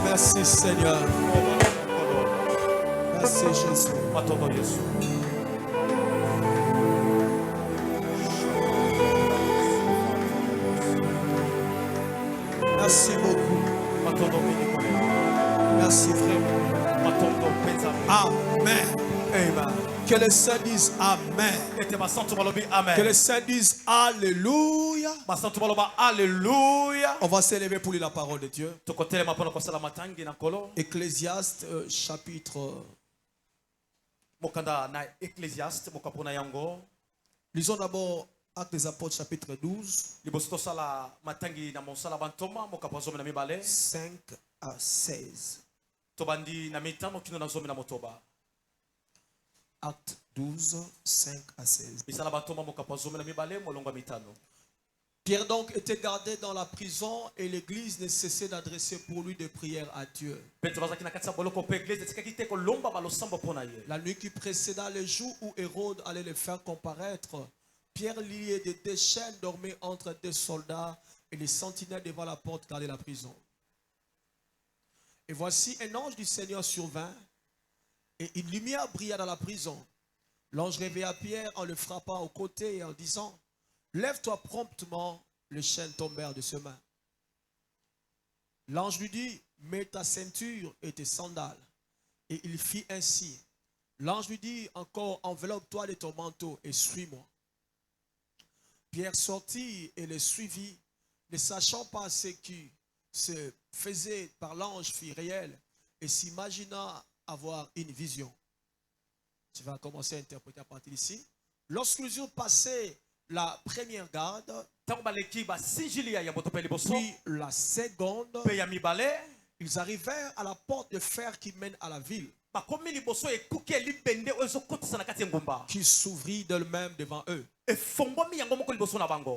Merci Seigneur. Merci Jésus. Merci beaucoup. Merci vraiment. Amen. Amen. Que les saints disent Amen. Que les saints disent Alléluia. Alléluia. On va s'élever pour lire la parole de Dieu. Ecclésiaste chapitre. Lisons d'abord Actes des Apôtres chapitre 12. 5 à 16. Acte 12, 5 à 16. Pierre donc était gardé dans la prison et l'église ne cessait d'adresser pour lui des prières à Dieu. La nuit qui précéda le jour où Hérode allait le faire comparaître, Pierre, lié de deux chaînes, dormait entre deux soldats et les sentinelles devant la porte gardaient la prison. Et voici un ange du Seigneur survint et une lumière brilla dans la prison. L'ange réveilla Pierre en le frappant au côté et en disant: lève-toi promptement. Les chaînes tombèrent de ses mains. L'ange lui dit: mets ta ceinture et tes sandales. Et il fit ainsi. L'ange lui dit encore: enveloppe-toi de ton manteau et suis-moi. Pierre sortit et le suivit, ne sachant pas ce qui se faisait par l'ange fut réel et s'imagina avoir une vision. Tu vas commencer à interpréter à partir d'ici. Lorsqu'ils eurent passé la première garde, puis la seconde, ils arrivèrent à la porte de fer qui mène à la ville, qui s'ouvrit d'elle-même devant eux.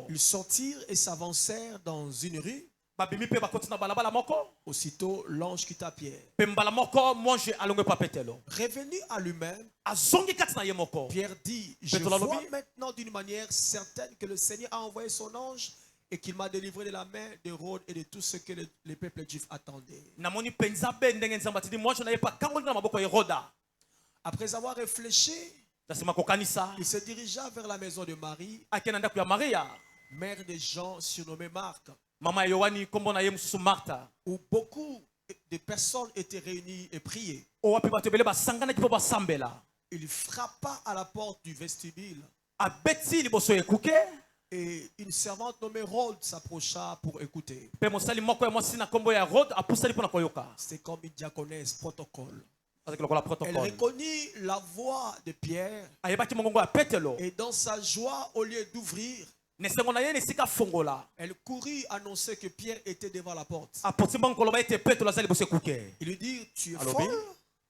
Ils sortirent et s'avancèrent dans une rue, babimi pe bakotina balabala moko. Aussitôt, l'ange quitta Pierre. Pe mbala moko monje alonge pa Petelo. Revenu à lui-même, Azongi katina ye moko. Pierre dit, je Petelo vois alobi. maintenant d'une manière certaine que le Seigneur a envoyé son ange et qu'il m'a délivré de la main d'Hérode et de tout ce que les peuples juifs attendaient. Namoni penza be ndenge nzamba tidi monje na ye pa kangoli na maboko ya Heroda. Après avoir réfléchi, Nasema kokanisa. il se dirigea vers la maison de Marie, Akena ndaku ya Maria. mère de Jean surnommé Marc, Mama Yohani kombo na ye mususu Martha. où beaucoup de personnes étaient réunies et priaient. O wapi bato ebele basangana kipo basambela. Il frappa à la porte du vestibule Abeti liboso ekuke. et une servante nommée Rhode s'approcha pour écouter. Pe mosali moko ya mwasi na kombo ya Herode apusali pona koyoka. C'est comme une diaconesse protocole. Avec le Elle protocole. reconnut la voix de Pierre Ayebaki mongongo ya Petelo. et dans sa joie, au lieu d'ouvrir, Nesengo na ye nesika fongola. elle courut annoncer que Pierre était devant la porte. Apoti mbango koloba ete Petelo azali liboso ekuke. Il lui dit, tu es Alobi. folle,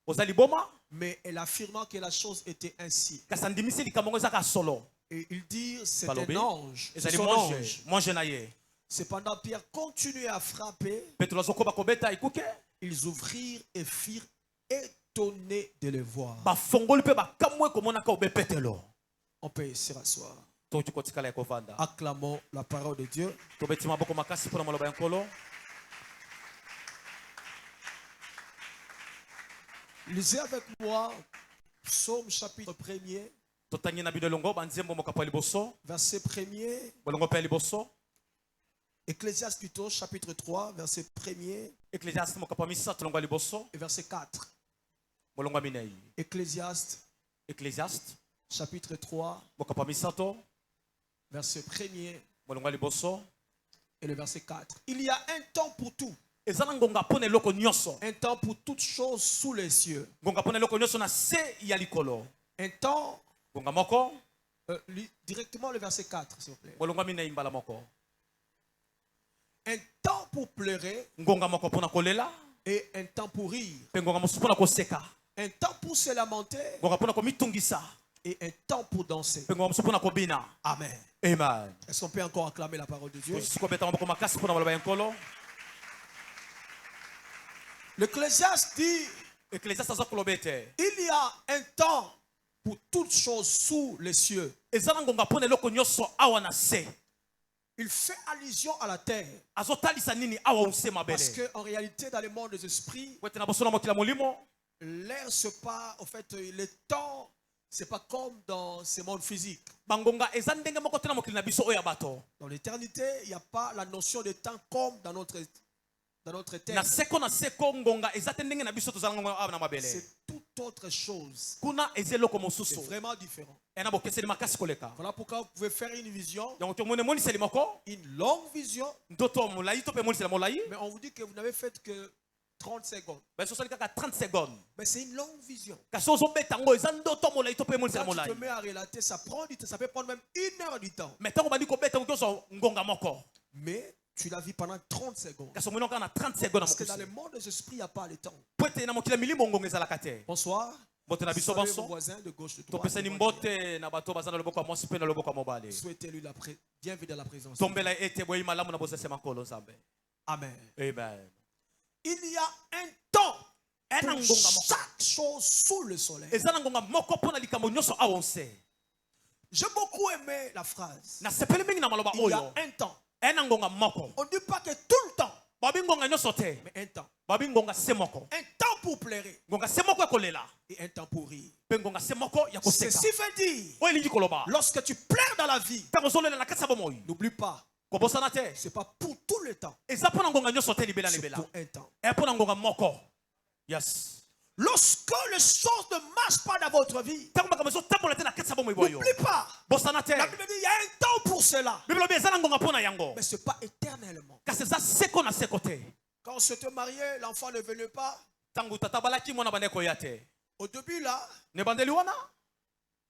Ozali boma. mais elle affirma que la chose était ainsi. Kasi andimisi likambo ezaka solo. Et il dit, c'est Balobi. un ange. C'est Ezali son monje. ange. Monje na ye. Cependant, Pierre continuait à frapper. Petelo azokoba kobeta ekuke. Ils ouvrirent et firent étonnés de le voir. Ba fongoli pe ba kamwe komonaka obe Petelo. On peut se rasseoir. Toki kotikala ekovanda. Acclamons la parole de Dieu. Tobeti maboko makasi pona maloba ya nkolo. Lisez avec moi Psaume chapitre 1er, Totangi na bino longo banzembo mokapo ya liboso. verset 1er, Bolongo pe ya liboso. Ecclésiaste plutôt, chapitre 3, verset 1er Ecclésiaste mokapo ya misato longo ya liboso. et verset 4. Bolongo ya minei. Ecclésiaste, Ecclésiaste chapitre 3, mokapo ya misato. verset 1er Bolongo ya liboso. et le verset 4. Il y a un temps pour tout, Ezala ngonga pona eloko nyonso. un temps pour toutes choses sous les cieux. Ngonga pona eloko nyonso na se ya likolo. Un temps, Ngonga moko. directement le verset 4, s'il vous plaît. Bolongo ya minei mbala moko. Un temps pour pleurer Ngonga moko pona kolela. et un temps pour rire. Pe ngonga mosusu pona koseka. Un temps pour se lamenter Ngonga pona komitungisa. et un temps pour danser. Pe ngonga mosusu pona kobina. Amen. Amen. Est-ce qu'on peut encore acclamer la parole de Dieu? Sikobeta maboko makasi pona maloba ya nkolo. L'Ecclésiaste dit, Ecclésiaste aza koloba ete. il y a un temps pour toutes choses sous les cieux. Ezala ngonga pona eloko nyonso awa na se. Il fait allusion à la terre. Azotalisa nini awa use mabele. Parce qu'en réalité, dans le monde des esprits, Wete na boso na mokila molimo. l'air se passe, en fait, le temps, c'est pas comme dans ce monde physique. Bangonga eza ndenge moko te na mokili na biso oyo ya bato. Dans l'éternité, il n'y a pas la notion de temps comme dans notre terre. Na seko ngonga eza te ndenge na biso tozala ngonga awa na mabele. C'est toute autre chose. Kuna eza eloko C'est mosusu. vraiment différent. Ena bokeseli makasi koleka. Voilà pourquoi vous pouvez faire une vision, Yango tomone moniseli moko. une longue vision, Ndoto molai to pe moniseli molai. mais on vous dit que vous n'avez fait que 30 secondes. Ba sosali kaka 30 secondes. Mais c'est une longue vision. Kasi ozobeta ngo eza ndoto molai to pe moniseli Quand tu molai. te mets à relater, ça prend du temps, ça peut prendre même 1 heure du temps. Mais tango bandi kobeta ngo ngonga moko. Mais tu l'as vu pendant 30 secondes. Kasi omoni kana 30 secondes na Parce que dans mokusi. le monde des esprits, il n'y a pas le temps. Pwete na mokila milimo ngonga ezalaka te. Bonsoir. Bote na biso Saluez vos banso. voisins de gauche de droite. Topesani mbote na bato baza na loboko ya mwasi pe na loboko ya mobali. Souhaitez-lui bienvenue dans la présence. Tombela ete boyi malamu na bozese makolo nzambe. Amen. Amen. Il y a un temps Ena pour ngonga moko. chaque chose sous le soleil. Ezala ngonga moko pona likambo nyonso awa onse. J'ai beaucoup aimé la phrase. Na sepeli mingi na maloba Il y a oyo. un temps. Ena ngonga moko. On ne dit pas que tout le temps, Babi ngonga nyonso te. mais un temps. Babi ngonga se moko. Un temps pour pleurer Ngonga se moko ya kolela. et un temps pour rire. Pe ngonga se moko ya koseka. Ceci veut dire, Oyo elingi koloba. lorsque tu pleures dans la vie, Tango ozolela na kati ya bomoi. n'oublie pas, Kobosana te. c'est pas pour tout le temps, Eza pona ngonga nyonso te libela c'est libela. pour un temps. E pona ngonga moko. Yes. Lorsque les choses ne marchent pas dans votre vie, Tango makambo ezotambola te na kati ya bomoi boyo. n'oublie pas. Bosana te. La Bible dit, il y a un temps pour cela, Bibelo bi eza na ngonga pona yango. mais ce n'est pas éternellement. Kasi eza seko na seko te. Quand on s'était marié, l'enfant ne venait pas. Tango tata balaki mwana bandeko ya te. Au début, là, Ne bandeli wana.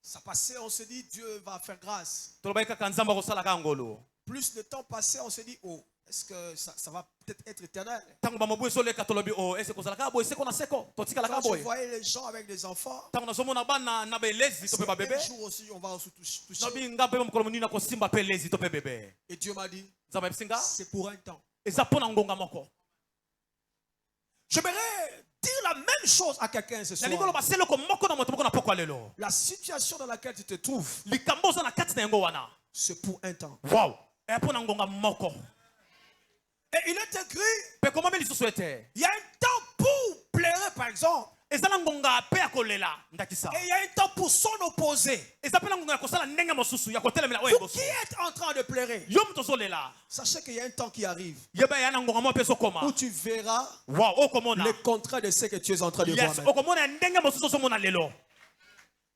ça passait, on se dit, Dieu va faire grâce. Tolobai kaka nzamba kosalaka ngolo. Plus le temps passait, on se dit, oh, est-ce que ça va peut-être être éternel? Tango bamobu ezoleka tolobi o ese kozalaka boye seko na seko. Totikalaka Quand je boye. voyais les gens avec des enfants, Tango nazomona bana na belezi to pe ba bébé. un jour aussi, on va aussi toucher. Nabi nga pe mokolo munina ko simba pe lezi to pe bébé. Et Dieu m'a dit, Nzamba ebisinga. c'est pour un temps. eza mpo na ngonga moko. J'aimerais dire la même chose à quelqu'un ce Na likolo soir. baseloko moko na moto moko na pokwa lelo. La situation dans laquelle tu te trouves, Likambo oza na kati na yango wana. c'est pour un temps. Wow. Eya mpo na ngonga moko. Et il est écrit, Pe komami lisusu ete. il y a un temps pour pleurer par exemple, Eza na ngonga pe ya kolela ndakisa. et il y a un temps pour s'en opposer. Eza pe na ngonga ya kosala ndenge mosusu ya kotelemela oyo Vous boso. qui êtes en train de pleurer, Yo moto ozolela. sachez qu'il y a un temps qui arrive Yeba ya na ngonga mo pe sokoma. où tu verras Wow, okomona. le contraire de ce que tu es en train de voir Yes, maintenant. okomona ndenge mosusu ozomona lelo.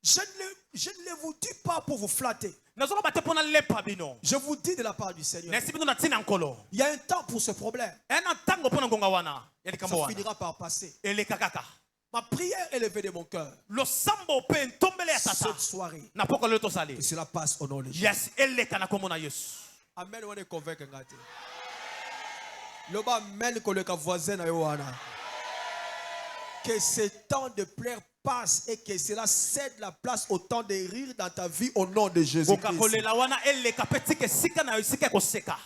Je ne vous dis pas pour vous flatter. Nazoka bate pona lepa bino. Je vous dis de la part du Seigneur. Nesi bino na tina nkolo. Il y a un temps pour ce problème. Ena tango pona ngonga wana. Ya likambo Ça wana. finira par passer. Eleka kaka. Ma prière est élevée de mon cœur Lo sambo pe ntombele ya tata. cette soirée. Na poko lelo tosali. Que cela passe au nom de Jésus. Yes, eleka na komona Yesu. Amen. On est convaincu. Le bas mène que le voisin na yoana. Que ce temps de pleurs passe et que cela cède la place au temps de rire dans ta vie au nom de Jésus. Boka kolela wana eleka petike sika na sika koseka.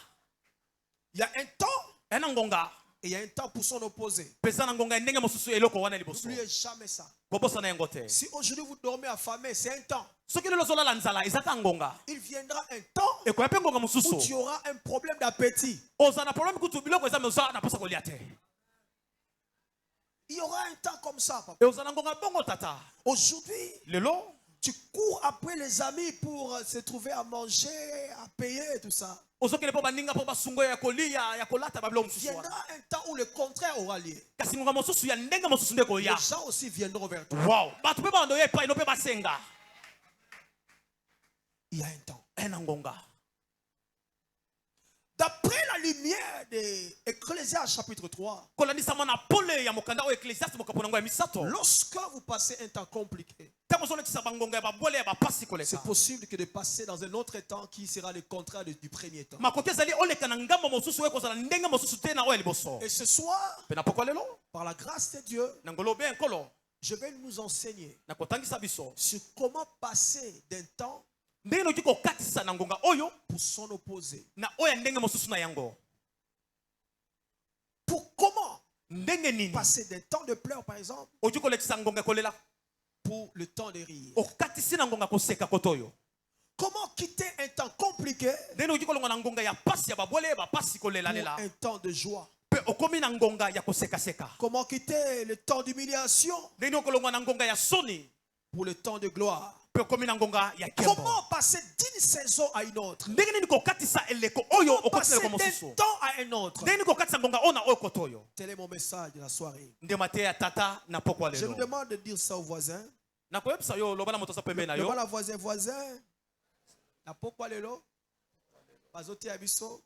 Il y a un temps Ena ngonga. et il y a un temps pour s'en opposer. Pesa na ngonga ndenge mosusu eloko wana liboso. N'oubliez jamais ça. Kobosa na yango te. Si aujourd'hui vous dormez affamé, c'est un temps. Soki lelo zolala nzala ezaka ngonga. Il viendra un temps Ekoya pe ngonga où mosusu. tu auras un problème d'appétit. Oza na problème kutu biloko eza mezo na posa kolia te. Il y aura un temps comme ça, papa. E oza na ngonga bongo tata. Aujourd'hui, Lelo tu cours après les amis pour se trouver à manger, à payer, tout ça. ozokele po baninga po basungo ya kolia ya kolata babilo Il mosusu wana. viendra un temps où le contraire aura lieu. Kasi ngonga mosusu ya ndenge mosusu nde koya. Les gens aussi viendront vers toi. Wow, batu pe bando ye pa ino pe basenga. Il y a un temps. Ena ngonga. D'après la lumière de Ecclésiaste chapitre 3, Kolandisa mana pole ya mokanda o Ecclésiaste mokapona ngo ya misato. lorsque vous passez un temps compliqué, Tango zolo kisa bangonga ya babole ya bapasi koleka. c'est possible que de passer dans un autre temps qui sera le contraire du premier temps. Makote zali oleka na ngambo mosusu eko zala ndenge mosusu te na o liboso. Et ce soir, Pe na pokwa lelo par la grâce de Dieu, na ngolo be nkolo je vais nous enseigner na kotangisa biso. sur comment passer d'un temps Ndenge noki kokatisa na ngonga oyo pour s'en opposer. na oya ndenge mosusu na yango. Pour comment Ndenge nini passer d'un temps de pleurs, par exemple, oki kolekisa ngonga kolela pour le temps de rire. okatisi na ngonga koseka kotoyo. Comment quitter un temps compliqué Ndenge oki kolonga na ngonga ya pasi ya babole bapasi kolela pour lela. un temps de joie. Pe okomi na ngonga ya koseka seka. Comment quitter le temps d'humiliation Ndenge okolonga na ngonga ya soni pour le temps de gloire. pe okomi na ngonga ya kembo. Comment passer d'une saison à une autre. Ndenge nini kokatisa eleko oyo okatisa Passer eleko d'un mosusu. temps à un autre. Ndenge nini kokatisa ngonga ona oyo kotoyo. Tel est mon message de la soirée. Ndema te ya tata na pokwa Je vous lelo. demande de dire ça aux voisins. Na koyebisa yo loba na moto sa pembe na yo. Demande à voisin. Na pourquoi lelo? Bazote abiso.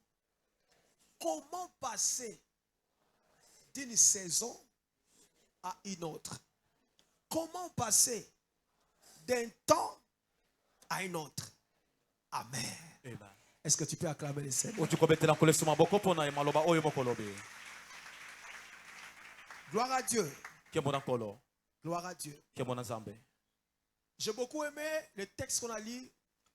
Comment passer d'une saison à une autre? Comment passer d'un temps à un autre? Amen. Amen. Est-ce que tu peux acclamer le Seigneur? Otu kobetela kolesa maboko pona maloba oyo mokolobe. Gloire à Dieu. Kembo na kolo. Gloire à Dieu. Kembo na Nzambe. J'ai beaucoup aimé le texte qu'on a lu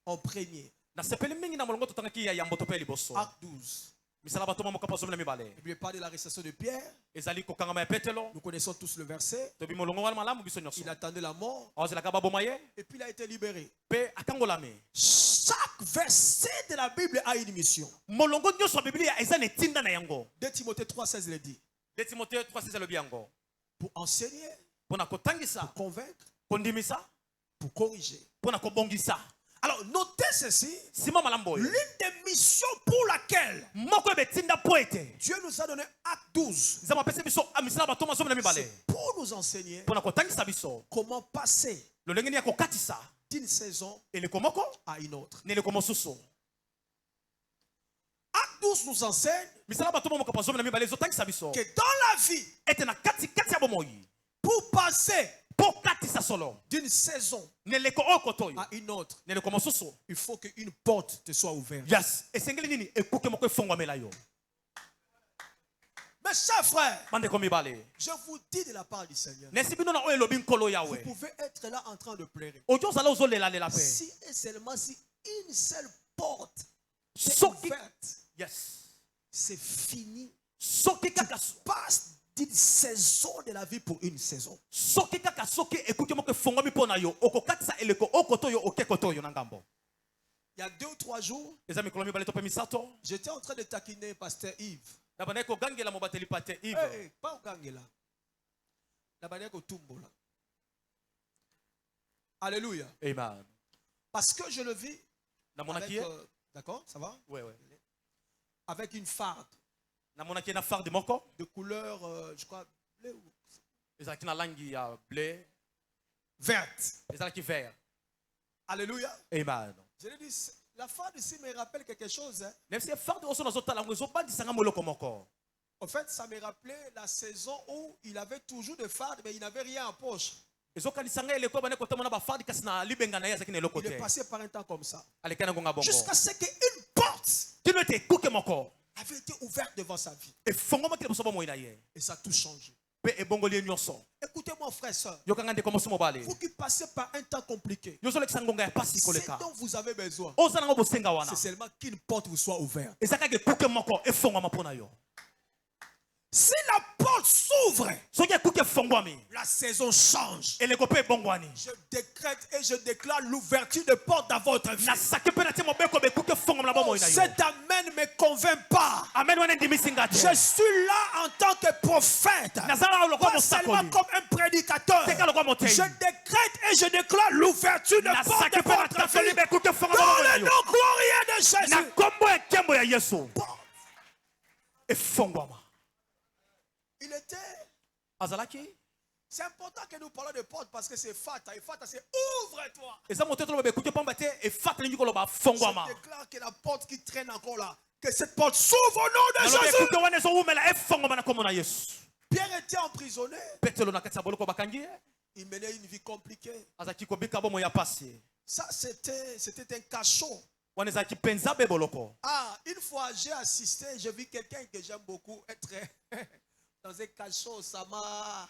en premier. Na sepeli mingi na molongo totangaki ya yambo to pe liboso. Acte 12. Misala batoma mokapa somela mibale. N'oubliez pas de l'arrestation de Pierre. Ezali kokangama ya petelo. Nous connaissons tous le verset. Tobi molongo wana malamu biso nyonso. Il attendait la mort Ozela ka baboma ye et puis il a été libéré. pe akangolame. Chaque verset de la Bible a une mission. Molongo nyonso ya Biblia eza na etinda na yango. 2 Timothée 3,16 le dit. De Timothée 3:16 lobi yango. Pour enseigner, Pona kotangisa, pour convaincre, kondimisa, pour corriger. pona kobongisa. Alors, notez ceci. Sima malambo. L'une des missions pour laquelle Moko betinda poete. Dieu nous a donné acte 12. Zama pese biso amisala batoma somela mibale. C'est pour nous enseigner Pona kotangisa biso. comment passer Lolenge ni ya kokatisa. d'une saison Eleko moko à une autre. neleko mosusu. Acte 12 nous enseigne Misala batoma moko pasomela mibale zotangisa biso. que dans la vie, Ete na kati ya bomoi. pour passer Po katisa solo. d'une saison Neleko okotoyo. à une autre, Neleko mosusu. il faut qu'une porte te soit ouverte. Yes. Esengeli nini ekuke moko efongwamela yo. Mes chers frères, Bande ko mibale. je vous dis de la part du Seigneur, Nesi bino na oyo lobi nkolo vous yawe. pouvez être là en train de pleurer. Ojo zala ozolela lela pe. Si et seulement si une seule porte est Soki. ouverte, Yes. c'est fini. soki Tu kaka passes d'une saison de la vie pour une saison. soki kaka soki ekuki moko efongwami mpo na yo okokatisa eleko okoto yo okekoto yo na ngambo. Il y a 2 ou 3 jours, eza mikolo mibale to mpe misato j'étais en train de taquiner Pasteur Yves. na bandaki kogangela mobateli pate Eh, Yves. eh, pas au Gangela. La bannière au Tumbola. Alléluia. Amen. Parce que je le vis namonaki avec, ye d'accord, ça va? ouais ouais Avec une farde namonaki ye na farde moko de couleur, je crois, bleu ou ezalaki na langi ya bleu verte. ezalaki vert. Alléluia. Amen. Je lui dis, la farde ici me rappelle quelque chose. Hein. nefisi ye farde oso nazotala yango ezobandisanga moloko moko. En fait, ça me rappelait la saison où il avait toujours de farde, mais il n'avait rien en poche. ezokanisanga eleko bane kotomona bafarde kasi na libenga na ye azalaki na eloko Il est te passé par un temps comme ça. aleki na ngonga bongo Jusqu'à ce qu'une porte kino ete ekuke moko avait été ouverte devant sa vie. efongomaki liboso bomoi na ye Et ça a tout changé. mpe ebongoli ye nyonso. Écoutez-moi, frère et soeur. yokanga ndeko mosi mobale Vous qui passez par un temps compliqué, yo ozolekisa ngonga ya pasi ce koleka dont vous avez besoin, oza nango bosenga wana c'est seulement qu'une porte vous soit ouverte. eza kaka ekuke moko efongwama mpo na yo. Si la porte s'ouvre, soki ekuke efongwami la saison change. eleko mpe ebongwani. Je décrète et je déclare l'ouverture de portes dans votre vie. nasaki mpe natie mobeko bekuke efongwama na bomoi na yo. Cet amen ne me convainc pas. amen wana endimisinga te. Je suis là en tant que prophète, nazala lokwa pas seulement mosakoli comme un prédicateur. teka lokwa motei. Je décrète et je déclare l'ouverture de portes nasaki de mpe votre natakoli vie. bekuke efongwama Dans na bomoi na le yo. nom glorieux de na Jésus. nkombo ya nkembo ya yesu efongwama. Il était. azalaki C'est important que nous parlons de portes parce que c'est fata. Et fata, c'est ouvre-toi. eza moto toloba bekuke pamba te efatalingi koloba Je fongwama. déclare que la porte qui traîne encore là, que cette porte s'ouvre au nom de naloba Jésus. ekuke wana ezowumela efongwama na nkombo na yesu. Pierre était emprisonné. petelo na kati ya boloko bakangi ye Il menait une vie compliquée. azalaki kobika bomoi ya pasi Ça, c'était un cachot. wana ezalaki mpenza be boloko. Ah, une fois j'ai assisté, j'ai vu quelqu'un que j'aime beaucoup être dans un cachot. Ça m'a.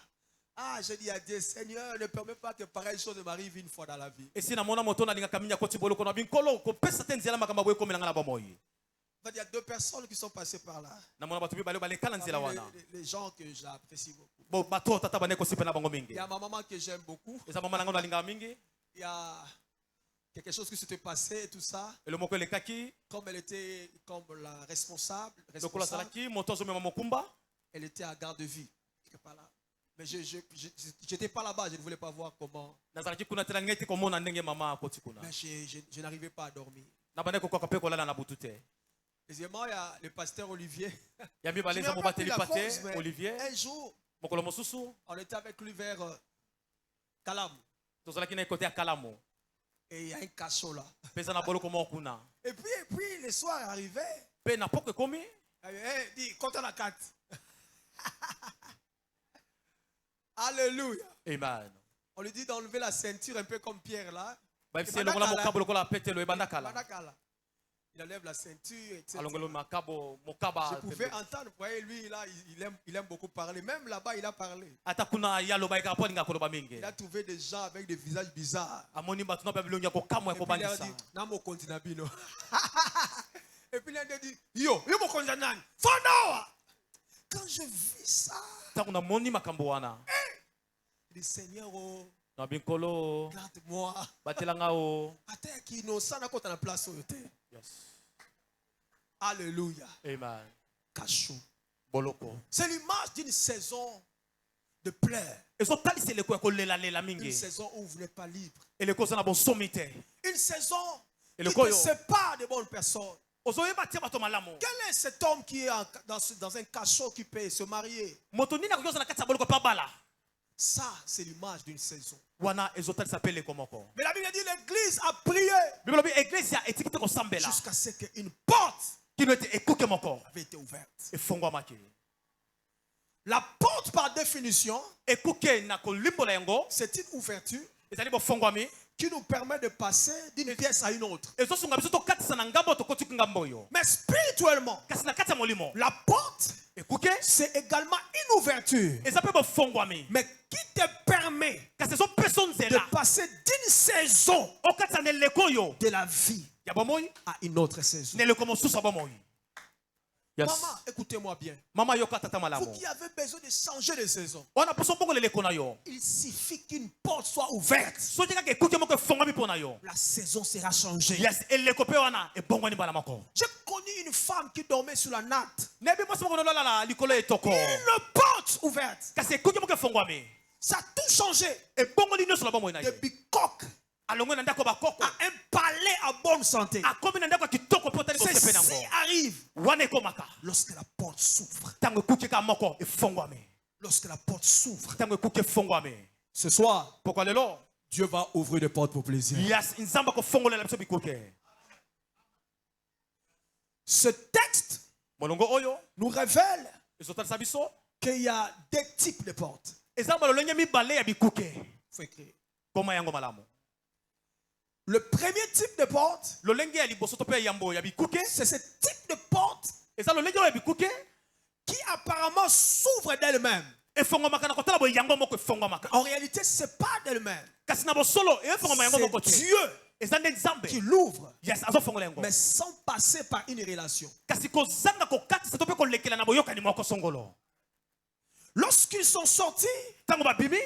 Ah, j'ai dit à Dieu, Seigneur, ne permets pas que pareille chose m'arrive une fois dans la vie. esi namona moto nalingaka minya koti boloko na binkolo kopesa te nzela makambo boye komelanga na bomoi. Il y a 2 personnes qui sont passées par là. namona bato mibale baleka na nzela Parmi wana les gens que j'apprécie beaucoup. bo bato tata bane kosipe na bango Il mingi. y a ma maman que j'aime beaucoup. eza mama nango nalingaka mingi Il y a quelque chose qui s'était passé et tout ça. elo moko elekaki Comme elle était comme la responsable, lokola azalaki moto azomema mokumba elle était à garde de vie. Quelque part là. Mais je n'étais pas là-bas, je ne voulais pas voir comment. nazalaki kuna te na ngai te komona ndenge mama akoti kuna Mais je n'arrivais pas à dormir. na bane kokoka mpe kolala na butu te. Deuxièmement, il y a le pasteur Olivier. ya mibale Je eza n'ai pas pris mobateli la pate cause, mais Olivier un jour, mokolo mosusu on était avec lui vers Calam. tozalaki na ye kote ya kalamu Et il y a un cachot là. mpe eza na boloko moko kuna Et puis le soir est arrivé. mpe na poko ekomi Il dit, compte la carte. Alléluia. amen. On lui dit d'enlever la ceinture un peu comme Pierre là. bayebisi elongola mokabo lokola petelo ebanda kala Manakala. Il enlève la ceinture, etc. alongolo makabo mokaba Je pouvais entendre, vous voyez, lui là, il aime beaucoup parler. Même là-bas, il a parlé. ata kuna ya loba ekaka po alinga koloba mingi Il a trouvé des gens avec des visages bizarres. amoni bato na mpe bilongi ya kokamwa ya Et puis il a kobandisa dit, Namo Kontinabino. Et puis il a dit, Yo mon Kontinabino. Fondawa. Quand je vis ça, ntango namoni makambo wana le Seigneur, oh, na binkolo garde-moi. batelanga o. Attends, qui nous sent à côté de la place où il était. Yes. Alléluia. Amen. Cachot. Boloko C'est l'image d'une saison de pleurs. ezotalisa eleko ya kolelalela Une mingi saison où vous n'êtes pas libre. eleko oza na bonsomi te Une saison Et qui le te koyo. sépare de bonnes personnes. ozoyeba te bato malamu Quel est cet homme qui est dans un cachot qui peut se marier? moto nini akoki oza na kati ya boloko mpe abala Ça, c'est l'image d'une saison. wana ezotalisa mpe eleko moko. Mais la Bible dit l'église a prié bibelo bi eglise etiki te kosambela jusqu'à ce qu'une porte kino ete ekuke moko avait été ouverte. efongwamaki. La porte, par définition, ekuke na kolimbola yango c'est une ouverture ezali bofongwami qui nous permet de passer d'une pièce à une autre. ezosunga biso tokatisa na ngambo tokoti ngambo oyo Mais spirituellement, kasi na kati ya molimo la porte, ekuke c'est également une ouverture, eza mpe bofongwami mais qui te permet kasi ezopesa de nzela passer d'une saison okatisa na eleko oyo de la vie ya bomoi à une autre saison. na eleko mosusu ya bomoi. Yes. Maman, écoutez-moi bien. Mama yoka tata Vous malamu. qui avez besoin de changer de saison, On a besoin de le kona yo. il suffit qu'une porte soit ouverte. So tika ke kuke moko fonga mi pona yo. La saison sera changée. Yes, elle ko pe wana e bongo ni bala mako. J'ai connu une femme qui dormait sur la natte. Nebi mo se mo la la likolo e toko. Une porte ouverte. Kasi kuke moko fonga mi. Ça a tout changé. E bongo ni no so la bongo na De ye. bicoque Alongo na ndako ba koko. à un palais à bonne santé. Akomi na ndako kitoko po tali ko sepe nango. Ceci arrive Wana ko maka. lorsque la porte s'ouvre. Tango kuke ka moko e fonga mi. Lorsque la porte s'ouvre. Tango kuke fonga mi. Ce soir, Pourquoi lelo? Dieu va ouvrir des portes pour plaisir. Yes, nzamba ko fongola la biso bikuke. Ce texte Molongo oyo nous révèle ezotala sa biso. qu'il y a des types de portes. Ezamba lolenge mibale ya bikuke. Faut écrire. Koma yango malamu. Le premier type de porte, Lolenge ya liboso to pe yambo ya bikuke. c'est ce type de porte Eza lolenge ya bikuke. qui apparemment s'ouvre d'elle-même. E fongo makana kotala bo yango moko e fongo maka. En réalité, ce n'est pas d'elle-même. Kasi na bo solo e fongo yango moko C'est te. Dieu Eza nde nzambe. qui l'ouvre, Yes, azo fongola yango. mais sans passer par une relation. Kasi kozanga kokatisa to pe kolekela na boyokani moko songolo. Lorsqu'ils sont sortis, Tango babimi,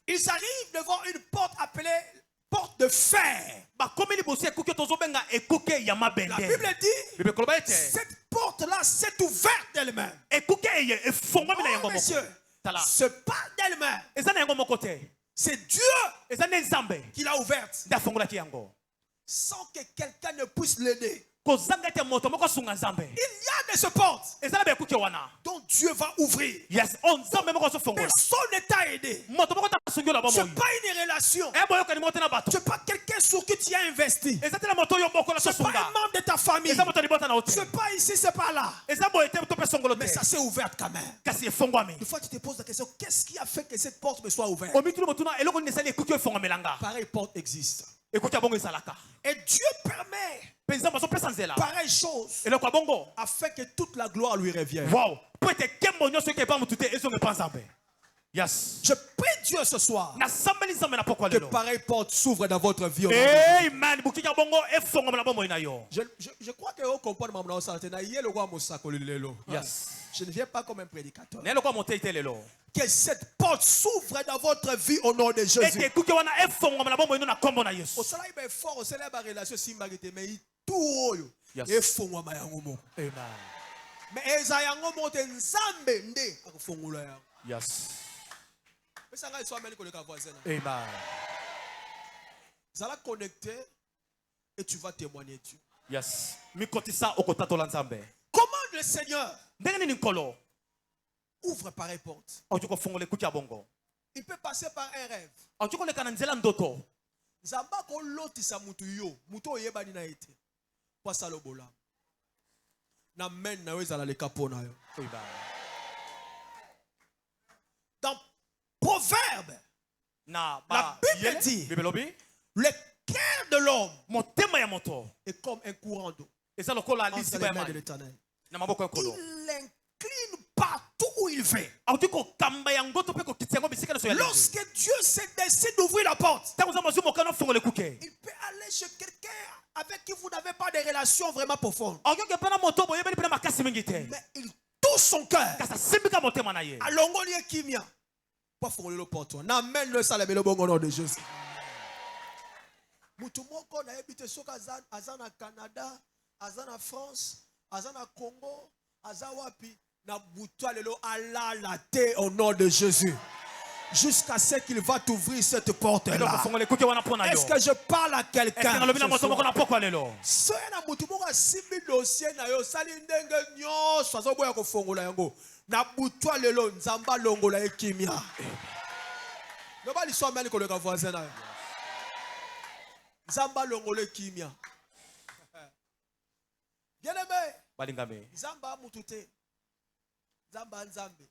ils arrivent devant une porte appelée porte de fer. bakomi liboso ekuke tozobenga ekuke ya La mabende. Bible dit, Bible koloba ete cette porte-là s'est ouverte d'elle-même. ekuke eye e fongo mi na Oh, yango moko. messieurs, Tala. ce pas d'elle-même. Eza na yango moko te. C'est Dieu Eza nde nzambe. qui l'a ouverte. Nde afongolaki yango. Sans que quelqu'un ne puisse l'aider. Kozanga ete moto moko asunga nzambe. Il y a de ce porte Eza na baekuke wana. dont Dieu va ouvrir. Yes, on nzambe moko azofongola. Personne ne t'a aidé. Moto moko tasungi ola Ce n'est bomoi. pas une relation. E boyokani moko te na bato. Ce n'est pas quelqu'un sur qui tu as investi. Eza te na moto oyo moko na Ce n'est pas un tosunga. membre de ta famille. Eza moto libota na Ce ote. n'est pas ici, ce n'est pas là. Eza boye te to pe songolo Mais te. ça s'est ouvert quand même. Kasi efongwami. Des fois, tu te poses la question, qu'est-ce qui a fait que cette porte me soit ouverte? Omitulu motuna eloko nini esali ekuke efongomelanga. Pareille porte existe. Ekuke ya bongo ezalaka. Et Dieu permet Mpe nzambe azopesa nzela. pareille chose Eloko ya bongo. afin que toute la gloire lui revienne. Wow. Po ete kembo nyonso eke epa motu te ezonga epa nzambe. Yes. Je prie Dieu ce soir Nasambeli nzambe na pokwa que lelo. pareille porte s'ouvre dans votre vie. Au nom de Jésus. Amen. Bukiki ya bongo efongomela bomoi na yo. Je crois que vous comprenez maman santé na yé le roi Mosako lelo. Yes. Je ne viens pas comme un prédicateur. Na eloko ya motei te lelo. Que cette porte s'ouvre dans votre vie au nom de Jésus. Ete ekuke wana efongomela bomoi no na kombo na Yesu. Au cela il est fort, au cela il y a une relation simbagité mais il tout Yes. et fongwa yango mo. Amen. Mais eza yango mo te nzambe nde akufungula yango. Yes. Pesa ngai so ameni ko le voisin. Amen. Zala connecté et tu vas témoigner Dieu. Yes. Mikotisa okotatola nzambe. Comment le Seigneur Ndenge nini nkolo? ouvre pareille porte? Auti kofongola ekuke ya bongo. Il peut passer par un rêve. Auti koleka na nzela ndoto. Nzamba ko lotisa mutu yo, mutu oyebani na ete. Pasa lobola. Na men na weza la le kapona yo. Amen. Dans Proverbe, Na La Bible yele, dit- Bible lobi, le cœur de l'homme motema ya moto est comme un courant d'eau eza lokola entre liziba les ya mains de mai l'Éternel. na maboko ya nkolo. Il l'incline partout où il veut. Auti kokamba yango to pe kokitisa yango bisika nyonso ya lelo. Lorsque Dieu se décide d'ouvrir la porte, Ntango nzambe azwi mokano afongola ekuke. il peut aller chez quelqu'un avec qui vous n'avez pas de relation vraiment profonde. Okoki mpe na moto boyebani mpe na makasi mingi te. Mais il touche son cœur. Kasi asimbika motema na ye. Alongoli ekimia. Pas fongoli le porte. N'amène le salame le bon nom de Jésus. Mutu moko na yebite soka azana Canada, azana France, azana Congo, azawapi na butwa lelo alala te au nom de Jésus. Jusqu'à ce qu'il va t'ouvrir cette Eloko porte-là. afongola ekuke wana mpo na yo. Est-ce que je parle à Est-ce quelqu'un? que nalobi na ce moto moko soir? na pokwa lelo? Soki na mutu moko asimbi dossier na yo sali ndenge nyonso azoboya kofongola yango na butwa lelo nzamba longola ekimia loba liso ameli koleka voisin na yo nzamba longola ekimia bien aimé Balingame. nzamba mutu te nzamba nzambe.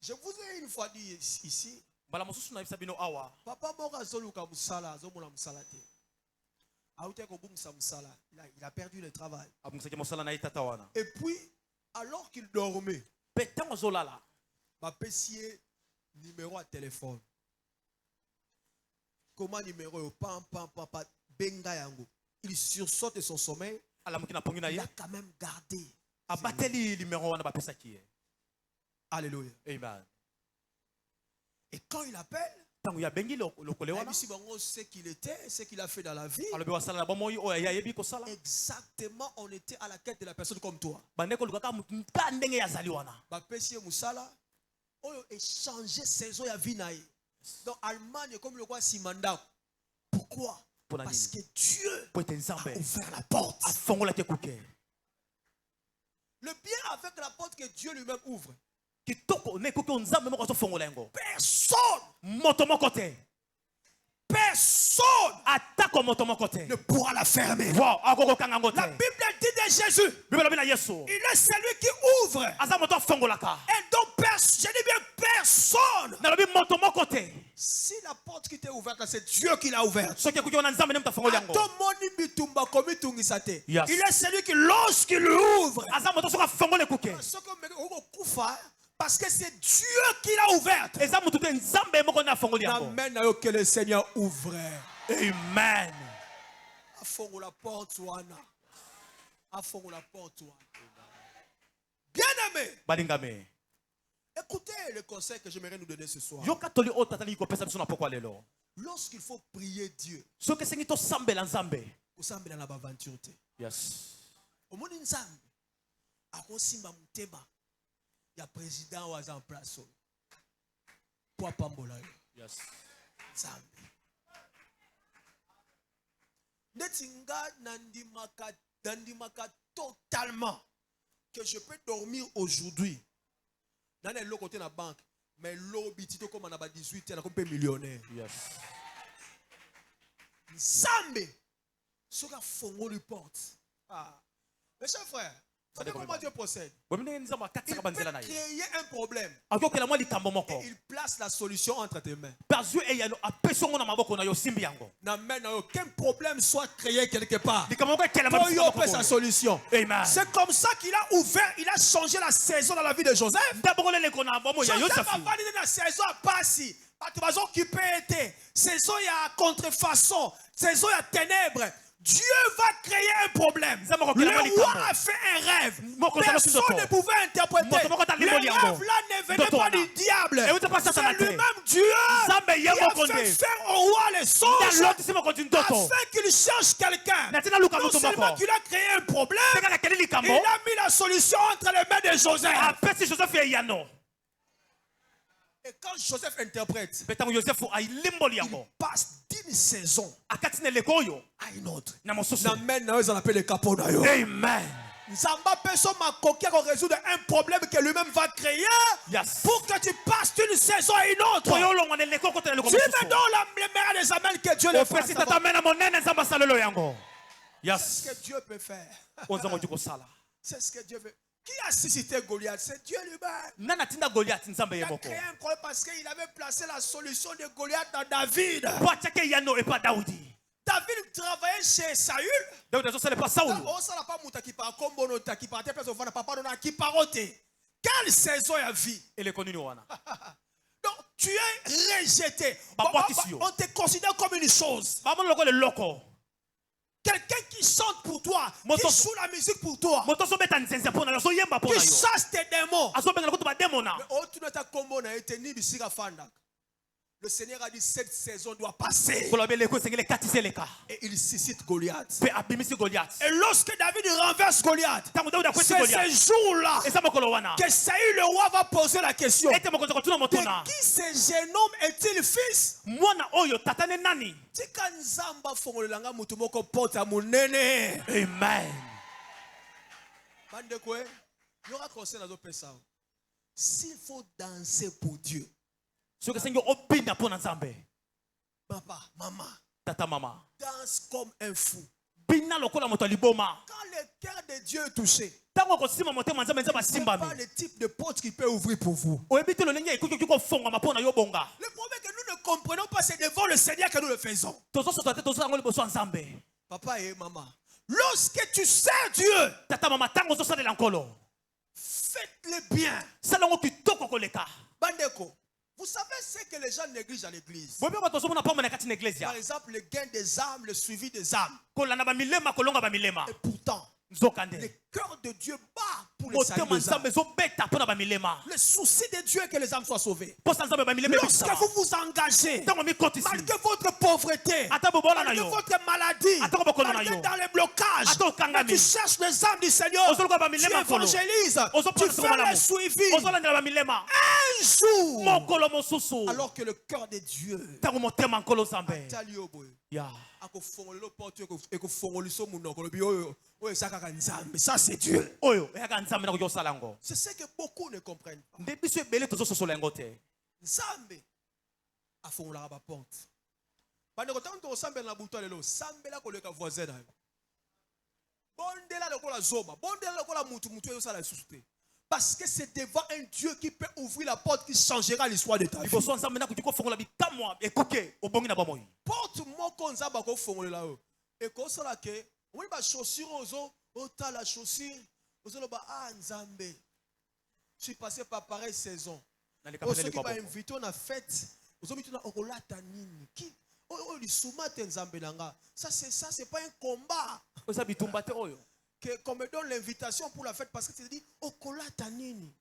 Je vous ai une fois dit ici, Mbala mosusu na yebisa bino awa. papa moko azoluka musala azomona musala te aute kobungisa musala il a perdu le travail. Abungisaki mosala na ye tata wana. Et puis, alors qu'il dormait, Mpe ntango azolala. bapesi ye numéro à téléphone. Comment numéro? Pam, pam, pam, pam, benga yango. Il sursaute de son sommeil alamuki na pongi na il ye a quand même gardé. abateli numéro wana bapesaki ye. Alléluia. Amen. Et quand il appelle, Tango ya bengi lokole wana ici, on sait qui il était, ce qu'il a fait dans la vie. alobi wasala na bomoi oyo yayebi kosala Exactement, on était à la quête de la personne comme toi. bandeko lukaka mutu ka ndenge yazali wana Bapesi musala, oyo échanger saison ya vie na ye. Donc Allemagne comme le roi Simanda. Pourquoi? Pour la Parce nini? que Dieu po ete a nzambe ouvert la porte. afongolaki ekuke Le bien avec la porte que Dieu lui-même ouvre. kitoko na ekuke oyo nzambe moko azofongola yango Personne, moto moko te personne atako moto moko te ne pourra la fermer. wow akokokanga yango te La Bible dit de Jésus, bible elobi na yesu il est celui qui ouvre. aza moto afongolaka Et donc, je dis bien personne. nalobi moto moko te Si la porte qui t'est ouverte, c'est Dieu qui l'a ouverte. soki ekuki wana nzambe nde moto afongoli yango Yes. Il est celui qui, lorsqu'il ouvre, aza moto soki afongoli ekuke parce que c'est Dieu qui l'a ouverte. eza motu te nzambe moko nde afongoli yango Amen. Que le Seigneur ouvre. amen Affongo la porte, wana. Affongo la porte, wana. Bien aimé, balingame écoutez le conseil que j'aimerais nous donner ce soir. yoka toli oyo tata lingi kopesa biso na pokwa lelo Lorsqu'il faut prier Dieu, soki esengi tosambela nzambe osambela na baventure te. yes Omoni nzambe akosimba mutema ya président wa en place pour pambola yo yes nzambe netinga nandimaka totalement que je peux dormir aujourd'hui dans le côté de la banque mais l'obiti to comme na ba 18 ans comme millionnaire yes nzambe soka fongoli porte mes chers frères. Vous savez comment Dieu procède? bomine nzambe Il akatisaka peut banzela na ye créer un problème akokela mwa likambo moko et il place la solution entre tes mains. bazwi eyano apesi yango na maboko na yo simbi yango N'amène aucun problème soit créé quelque part. likambo moko ekela Pour y maboko offrir sa solution. amen C'est comme ça qu'il a ouvert, il a changé la saison dans la vie de Joseph. ndaboko leleko na bomo ya Joseph a yosefu pas dit dans la saison à passer. Tu vas occuper été. Saison ya contrefaçon. Saison ya ténèbres. Dieu va créer un problème. Le roi a fait un rêve. Personne ne pouvait interpréter. Le rêve là ne venait pas du diable. C'est lui-même Dieu qui a fait faire au roi les songes afin qu'il cherche quelqu'un. Non seulement qu'il a créé un problème, il a mis la solution entre les mains de Joseph. Et quand Joseph interprète, il passe d'une saison à une autre. N'amène dans l'appel de capot. Amen. Zamba personne m'a coquille à résoudre un problème que lui-même va créer pour que tu passes d'une saison à une autre. Tu me donnes la meilleure des amens que Dieu le fait. C'est ce que Dieu peut faire. C'est ce que Dieu veut. Qui a suscité Goliath? C'est Dieu lui-même. Il a créé un problème parce qu'il avait placé la solution de Goliath dans David. David travaillait chez Saül. Quelle saison a vie? Donc tu es rejeté. On te considère comme une chose. Quelqu'un qui chante pour toi, qui joue la musique pour toi, qui chasse tes démons. Le Seigneur a dit cette saison doit passer. Et il suscite Goliath. Et lorsque David renverse Goliath, c'est ce jour-là que Saül le roi va poser la question: de qui ce jeune homme est-il fils? Amen. S'il faut danser pour Dieu, papa, maman, tata mama danse comme un fou. bina lokola moto liboma Quand le cœur de Dieu est touché, tango ko sima motema nzambe nzamba c'est simba pas le type de porte qui peut ouvrir pour vous. oyebite lo lenge ikuki ko fonga mapona yo bonga Le problème que nous ne comprenons pas, c'est devant le Seigneur que nous le faisons. tozo soto te tozo ngoli boso nzambe Papa et maman, lorsque tu sers Dieu, tata mama tango zo salela nkolo faites-le bien. salongo kitoko koleka Bandeko, vous savez ce que les gens négligent à l'église? bobe ba tozo mona pa mona kati na iglesia Par exemple, le gain des âmes, le suivi des âmes. kolana ba milema kolonga ba milema Et pourtant, Le cœur de Dieu bat pour les salut des âmes. Le souci de Dieu est que les âmes soient sauvées. Lorsque vous vous engagez, malgré votre pauvreté, malgré votre maladie, malgré dans les blocages, mais tu cherches les âmes du Seigneur, tu évangélises, tu fais le suivi. Un jour, alors que le cœur de Dieu ça c'est Dieu. C'est ce que beaucoup ne comprennent pas. Nzambe afungolaka ba porte. Bandeko tanto osambela na buto lelo, sambela koleka voisin na yo. Bondela lokola zoma, bondela lokola mutu yo sala lisusu te. Parce que c'est devant un Dieu qui peut ouvrir la porte qui changera l'histoire de ta vie. Porte moko nzamba ko fongolela yo. Et ko sala ke, oui ba chaussure ozo, ota la chaussure, ozo lo ba nzambe. Je suis passé par pareille saison. Ceux qui va inviter on a fête, ozo mituna okolata nini? Qui ça c'est pas un combat. Qu'on me donne l'invitation pour la fête parce que tu dis okolata nini.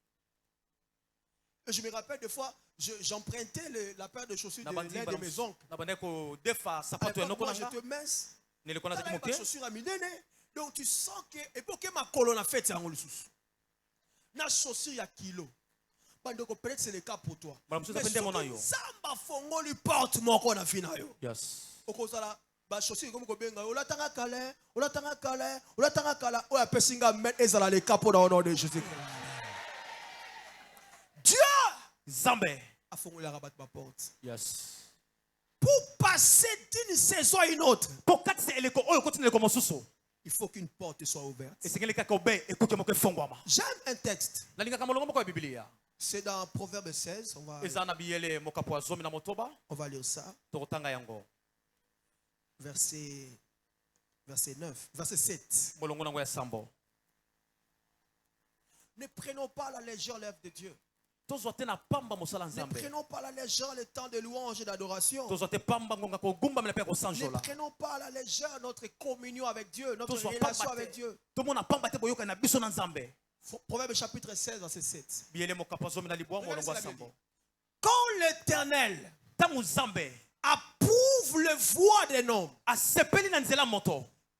Et je me rappelle des fois, j'empruntais la paire de chaussures de mes oncles. Moi, j'étais mince. Pas chaussures à minene. Donc tu sens que et pour que ma colonne a fait c'est en le sous. Na chaussure ya kilo. Peut-être c'est le cas pour toi. Mais Zamba fongo lui porte mon qu'on a fini yo. Yes. Okozala ba chaussure comme ko benga olatanga kale, olatanga kale, olatanga kala o ya pesinga met ezala le capo dans le nom de Jésus. Dieu Zambé a fongo la rabat ma porte. Yes. Pour passer d'une saison à une autre. Pour il faut qu'une porte soit ouverte. J'aime un texte. C'est dans Proverbe 16. On va lire ça. Verset 9. Verset 7. Ne prenons pas la légère l'œuvre de Dieu. Ne prenons pas la légère le temps de louange et d'adoration. Ne prenons pas à la légère notre communion avec Dieu, notre relation avec Dieu. Proverbe chapitre 16, verset 7. Quand l'Éternel approuve le voie d'un homme,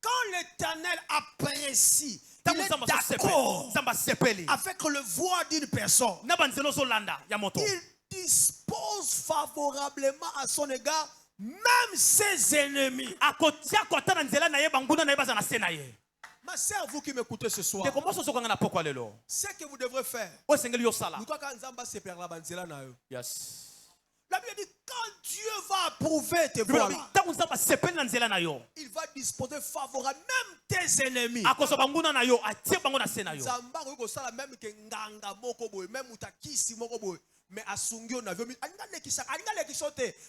quand l'Éternel apprécie, il est d'accord avec le voie d'une personne, il dispose favorablement à son égard même ses ennemis. Ma sœur, vous qui m'écoutez ce soir, ce que vous devrez faire, la Bible dit quand Dieu va approuver tes voies, il va disposer favorablement même tes ennemis.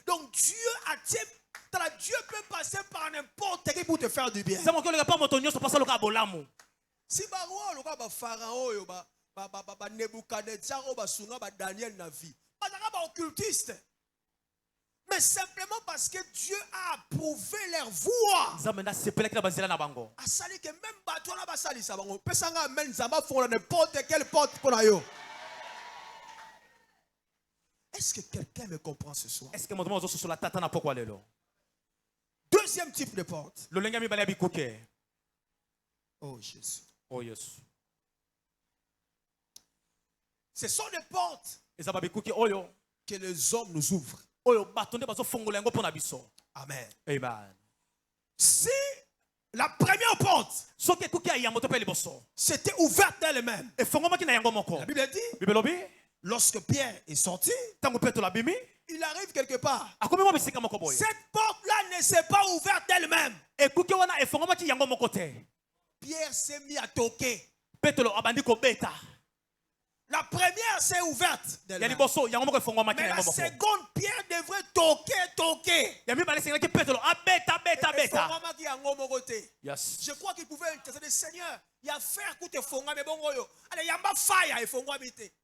Donc Dieu peut passer par n'importe qui pour te faire du bien. Si Pharaon, Nebuchadnezzar, Daniel Navi, occultiste. Mais simplement parce que Dieu a approuvé leur voix. Est-ce que quelqu'un me comprend ce soir? Deuxième type de porte. Oh Jésus. Oh Jésus. Ce sont des portes que les hommes nous ouvrent. Amen. Amen. Si la première porte c'était ouverte d'elle-même, la Bible dit, lorsque Pierre est sorti, il arrive quelque part. Cette porte-là ne s'est pas ouverte d'elle-même. Pierre s'est mis à toquer. La première s'est ouverte. Mais la seconde, Pierre devrait toquer. Je crois qu'il pouvait intercéder. Seigneur, il y a faire que tu fonga mais bon yo. Allez, il y a pas fire et fonga mité.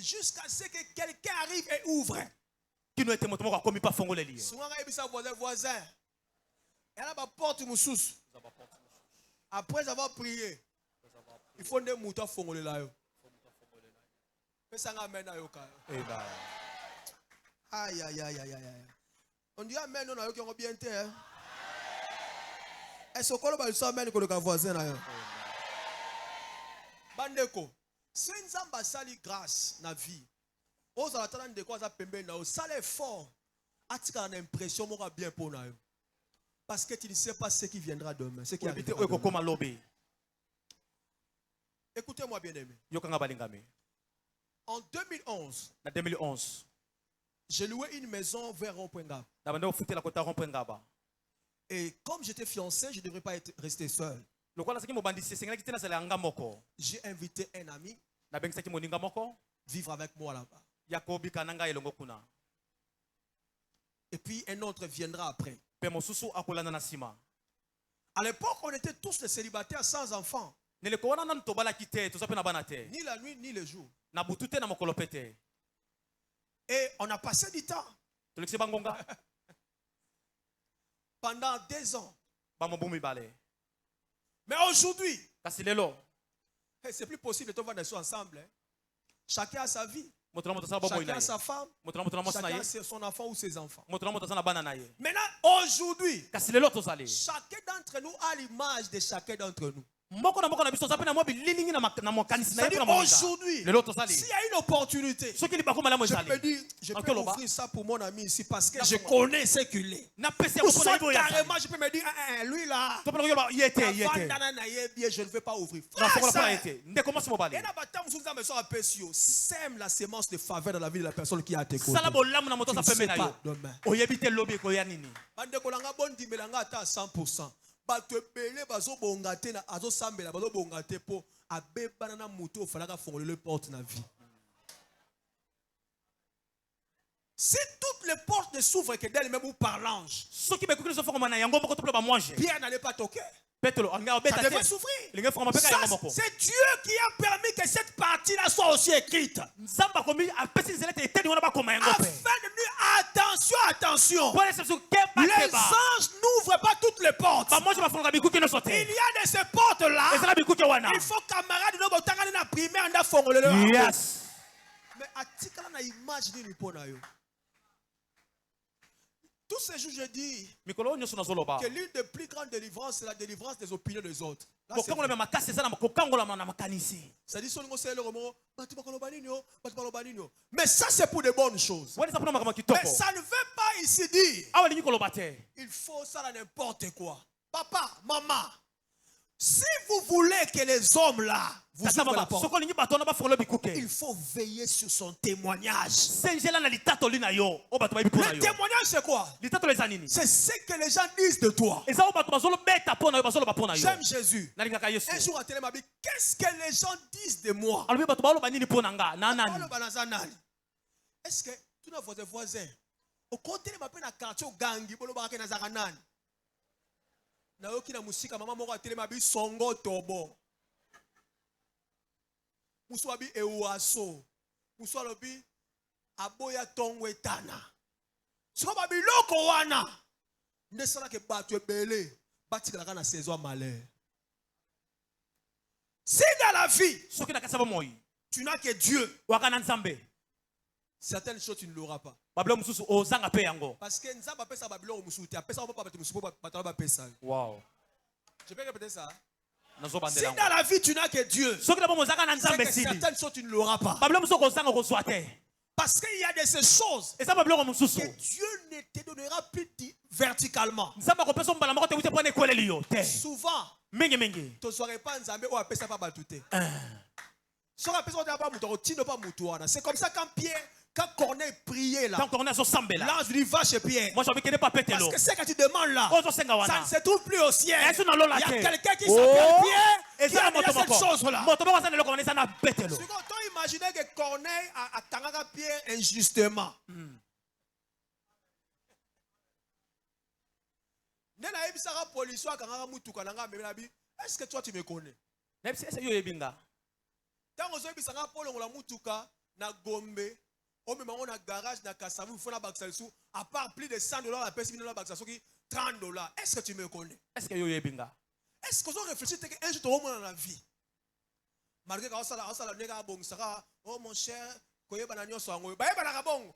Jusqu'à ce que quelqu'un arrive et ouvre. Voisin. Elle a ma porte moussous. Après avoir prié, il faut des moutons fongoler là. Mais ça amène à yoka. Aïe aïe aïe aïe aïe. On dit amen on a yoka bien terre. Est-ce qu'on va le savoir que le voisin là? Bandeko, si nous avons sali grâce na vie, on va attendre de quoi ça pembe na o sale fort. Atika une impression moi bien pour nous. Parce que tu ne sais pas ce qui viendra demain, ce qui arrivera demain. Écoutez-moi bien aimé. En 2011, j'ai loué une maison vers Rond-Point-Gab. Et comme j'étais fiancé, je ne devrais pas rester seul. J'ai invité un ami vivre avec moi là-bas. Et puis un autre viendra après. À l'époque, on était tous des célibataires sans enfants. Ni la nuit, ni le jour. Et on a passé du temps. Pendant 2 ans. Mais aujourd'hui, c'est plus possible de vivre ensemble. Chacun a sa vie. Chacun a sa femme. Chacun a son enfant ou ses enfants. Maintenant, aujourd'hui, chacun d'entre nous a l'image de chacun d'entre nous. Aujourd'hui, s'il y a une opportunité, je me dis, je peux offrir ça pour mon ami ici parce que je connais ce qu'il est. Ou soit carrément, je peux me dire, lui là, je ne vais pas ouvrir. Sème la sémence de faveur dans la vie de la personne qui a tes côtés. Tu ne sais pas demain. 100%. Bato belé bazo bongate na azo sambela bazo bongate po abeba na muto falaka fongole le porte na vie. Si toutes les portes ne s'ouvrent que d'elles-mêmes ou par l'ange, Pierre n'allait pas toquer. Ça devait s'ouvrir. C'est Dieu qui a permis que cette partie-là soit aussi écrite. Afin de dire attention. Les anges n'ouvrent pas toutes les portes. Il y a de ces portes-là. Il faut camarade de nos primaire na fongole. Yes. Mais atikala na image ni pona yo. Tous ces jours, je dis que l'une des plus grandes délivrances, c'est la délivrance des opinions des autres. C'est-à-dire, mais ça, c'est pour de bonnes choses. Mais ça ne veut pas ici dire il faut ça à n'importe quoi. Papa, maman, si vous voulez que les hommes là vous ouvrent la porte, il faut veiller sur son témoignage. Le témoignage c'est quoi? C'est ce que les gens disent de toi. J'aime Jésus. Un jour à télé m'a dit, qu'est-ce que les gens disent de moi? Est-ce que tous nos voisins au côté de ma peine à quartier au gangi bolo barake nazaranan na yoki na musika mama moko atele mabi songo tobo muso abi ewaso muso lobi aboya tongwetana so babi loko wana ndesala ke batu ebele batikala kana saison malheur. Si dans la vie tu n'as que Dieu, certaines choses tu ne l'auras pas. Parce que Nzamba pesa Babylone musuti apesa pas battu musupo batala ba pesa. Wow. Je peux répéter ça. Si dans la vie tu n'as que Dieu, certaines choses tu ne l'auras pas. Parce qu'il y a de ces choses que Dieu ne te donnera plus verticalement. Souvent, tu ne saurais pas Nzambe ou apesa pas batute. C'est comme ça quand Corneille priait là, l'ange lui va chez Pierre. Parce que c'est que tu demandes là, ça ne se trouve plus au ciel. Il y a quelqu'un qui s'appelle Pierre qui a dit cette chose-là. Imaginez que Corneille a tangaka Pierre injustement. Est-ce que toi tu me connais? Tant que tu as Paul on la mutuka na Gombe, on me na garage na Kasavu, faut na baksa sous à part plus de $100 la personne na baksa qui $30. Est-ce que tu me connais? Est-ce que yo yebinga? Est-ce que vous réfléchissez qu'un jour tu vas dans la vie? Malgré que ça nega bon sera oh mon cher koye bananyo sango ba banaka bon.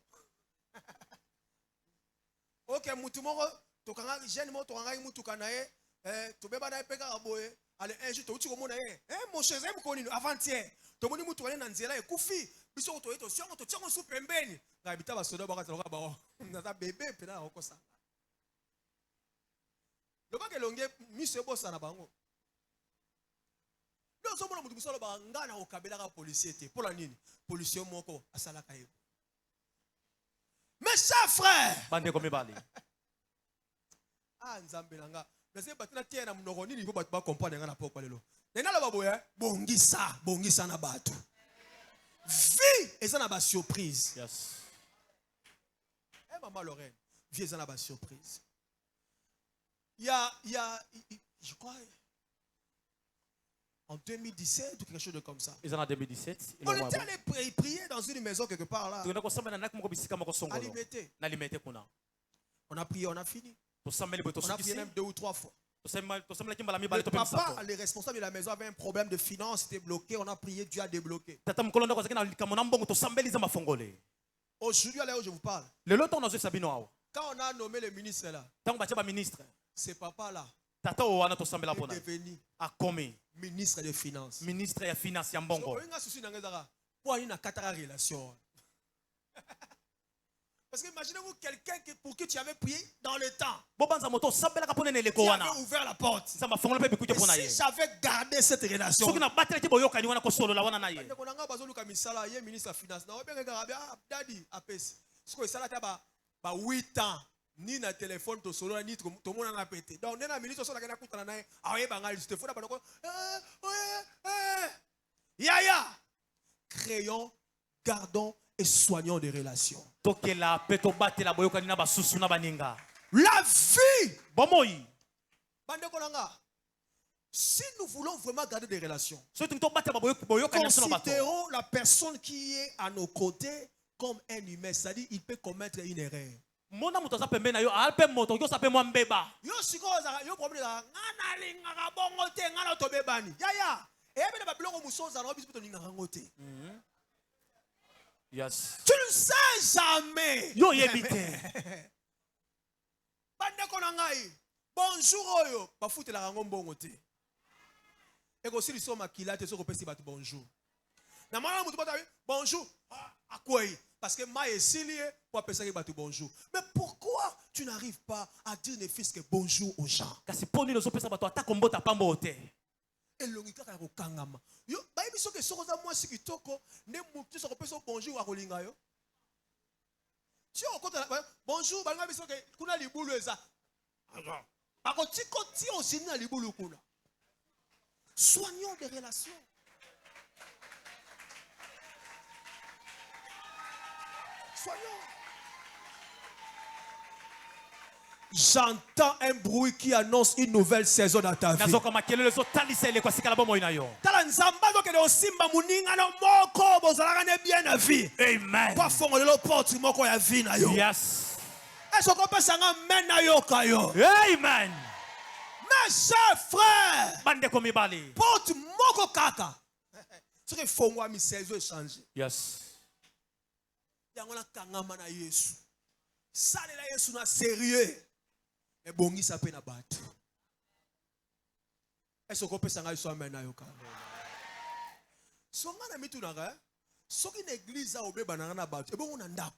OK mutu moko to kanga jeune mo to kanga mutu kanae to beba na peka boye ale un jour to uti komona mon cher zem konino avant-hier to moni mutu kana nzela ekufi biso to eto siongo to tsiongo su pembeni ga bita ba soda baka tloka ba na bébé pena okosa. Le baka longe miso bossa na bango. Nous sommes dans le monde ngana okabela ka policier te pour la nini policier moko asala ka yebo. Mes chers frères Bande komi bali. Ah nzambe nanga nase batina tie na mnoko nini ko ba comprendre ngana poko lelo. Nena la baboya bongisa na bato. Vie eza na ba surprise. Yes. Maman Lorraine, vie eza na ba surprise. Il y a je crois en 2017 ou quelque chose de comme ça. Ils en ont 2017. On était allé prier dans une maison quelque part là. À Limité. On a prié, on a fini. On a prié même 2 ou 3 fois. Le papa, les responsables de la maison avaient un problème de finances, c'était bloqué. On a prié, Dieu a débloqué. Aujourd'hui, là où je vous parle, quand on a nommé le ministre là, ce papa là est devenu ministre des Finances. Ministre des Finances, Yambongo. Parce que imaginez-vous quelqu'un pour qui tu avais prié dans le temps. Qui avait ouvert la porte. Si j'avais gardé cette relation. Ministre des Finances. Daddy, 8 ans. Ni na téléphone to solo ni to mona na pété. Donc na ministre so la kana kutana nae awe bangali te fona banoko ya créons, gardons et soignons des relations. La vie bomoyi bande konanga. Si nous voulons vraiment garder des relations, considérons la personne qui est à nos côtés comme un humain, c'est-à-dire il peut commettre une erreur. Mona mutoza pembeni na yo alpe moto yo sape mwa mbeba yo sikoza yo problème ngana linga bongo te ngana to bebani ya ebe ba biloko musoza na biso to linga ngote. Yes, tu ne sais jamais yo yebite bande kona ngai bonjour oyo ba futela ngo mbongo te eko sili soma kilate soko pesi batu bonjour na mala mutu bata bonjour akwai. Parce que ma est silié pour penser que bonjour. Mais pourquoi tu n'arrives pas à dire ne fils que bonjour aux gens? Kasi poni lozo pesa bato atakombota pambo ote. Et longika ka kangama. Yo ba biso ke soko za moi sikitoko ne mutu soko pesa bonjour a kolinga yo. Tu okota bonjour ba biso ke kuna libulu eza. Ba ko tiko ti aussi na libulu kuna. Soignons des relations. J'entends un bruit qui annonce une nouvelle saison dans ta vie. Amen. Yes. Amen. Mes chers frères, porte moko kaka. Yes. Yangola kangama na Yesu. Salela Yesu na sérieux. Et bongi sa pe na batu. Est-ce qu'on peut s'engager sur amena yoka? Songa na mitu na ga. Soki na église a obe banana na batu. Et bon on ndap.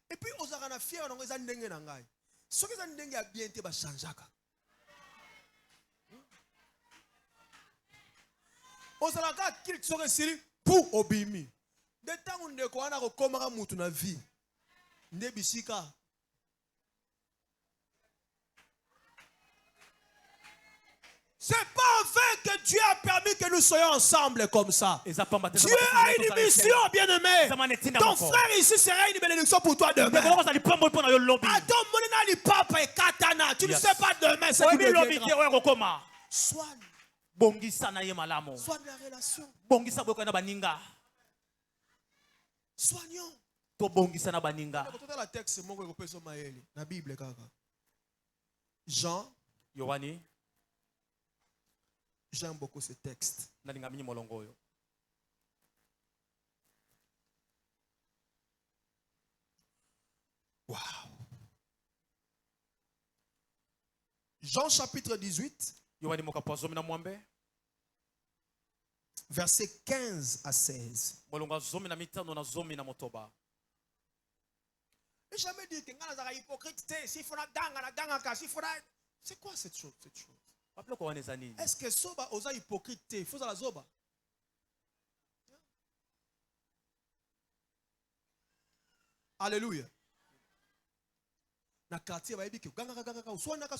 Et puis ozaka na fier na ngeza ndenge na ngai. Soki za ndenge ya bien te ba changeaka. Ozalaka kilik soke siri pour obimi. De temps où ndeko wana ko komaka mutu na vie. Nde bisika. C'est pas en fait que Dieu a permis que nous soyons ensemble comme ça. Dieu a une mission, bien-aimé. Ton frère ici sera une bénédiction pour toi demain. Attends, papa et katana. Tu ne sais pas demain ce qui deviendra. Soigne. Soigne la relation. Soignons. tobongisa na baninga. La texte na Bible kaka. Jean, Yohani, j'aime beaucoup ce texte. nalinga mingi molongo oyo. Wow. Jean chapitre 18, Yohani mokapo azomi na mwambe. verset 15 à 16. Molongo azomi na mitano na zomi na motoba. Et jamais dit que ngana hypocrite, s'il faut na ganga, s'il faut na... C'est quoi cette chose? Est-ce que soba osa hypocrite, il faut la zoba? Alléluia. Na quartier ba yebiki ganga uswanaka.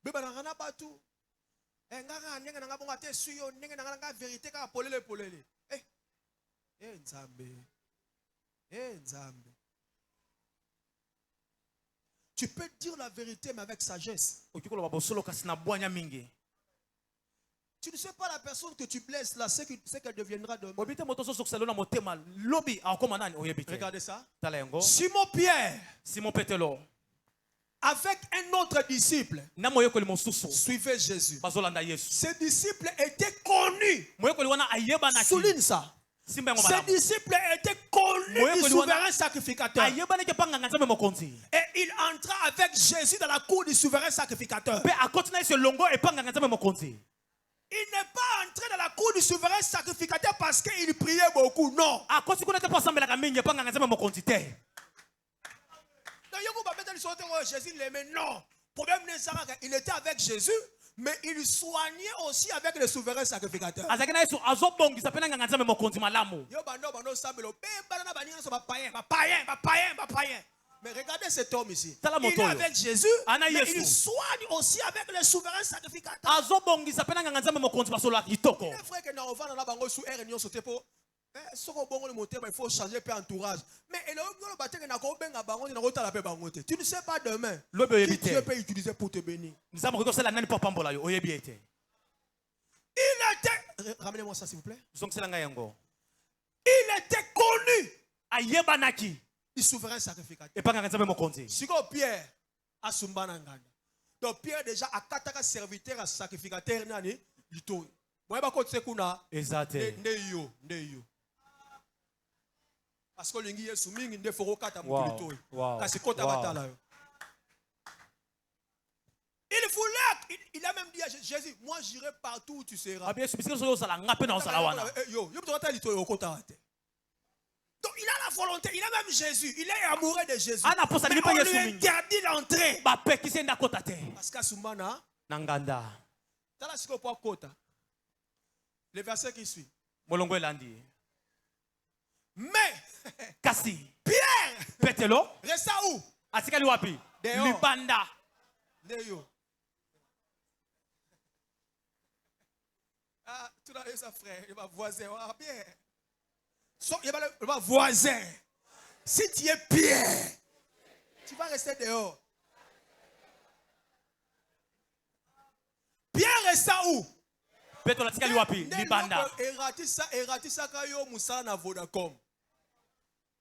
Beba na ngana batu. Nganga nyenga na ngabonga te suyo nyenga na nganga vérité ka polele. Nzambe. Nzambe. Tu peux dire la vérité mais avec sagesse. Tu ne sais pas la personne que tu blesses là, c'est qu'elle deviendra demain. Regardez ça. Simon Pierre, avec un autre disciple, suivait Jésus. Ce disciple était connu. Souligne ça. Ces disciples étaient connus du souverain sacrificateur. Et il entra avec Jésus dans la cour du souverain sacrificateur. Il n'est pas entré dans la cour du souverain sacrificateur parce qu'il priait beaucoup. Non. Jésus l'aimait. Non. Il était avec Jésus. Mais il soignait aussi avec le souverain sacrificateur. Mais regardez cet homme ici. Il est avec Jésus, mais il soigne aussi avec le souverain sacrificateur. Il faut changer peu entourage. Mais tu ne sais pas demain qui Dieu peut utiliser pour te bénir. Il était, ramenez-moi ça s'il vous plaît. Il était connu du souverain sacrificateur. Si Pierre a Sumbananganda. Donc Pierre déjà a kataka serviteur à sacrificateur nani lito. Moi ba ko tsekuna ndeyo. Parce que l'ingi yesu mingi nde foko kata mutulito. Kasi kota batala yo. Il voulait, il a même dit à Jésus, moi j'irai partout où tu seras. Donc il a la volonté, il a même Jésus, il est amoureux de Jésus. Mais on lui interdit l'entrée. Parce qu'à Soumana, le verset qui suit. Mais Pierre resta où? Dehors. Ah, tu l'as eu ça, frère. Il va voisin. Ah, bien. Il va voisin. Si tu es Pierre, tu vas rester dehors. Pierre resta où?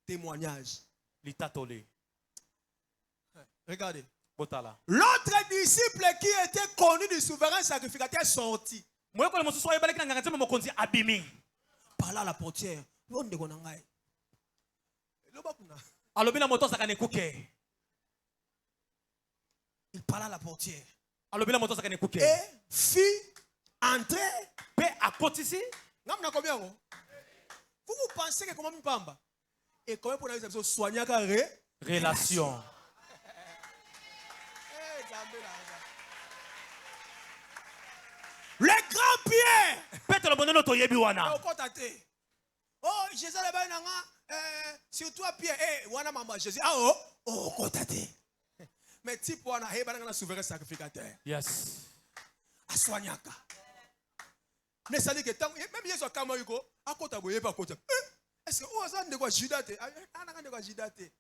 Témoignage. Regardez. L'autre disciple qui était connu du souverain sacrificateur sorti. Par là à la portière. Il parla à la portière. Et fit entrer. Vous pensez que comment il pamba? Et comment pour nous soigner relation. Le grand Pierre. Oh, Jésus surtout Pierre. Wana mama Jésus. Ah oh, kotate. Mais type wana na souverain sacrificateur. Yes. Aswanyaka. Ne sali que même Jésus kama yuko akota boye pa kota. Est-ce que on a de quoi judate? Ana de quoi judate?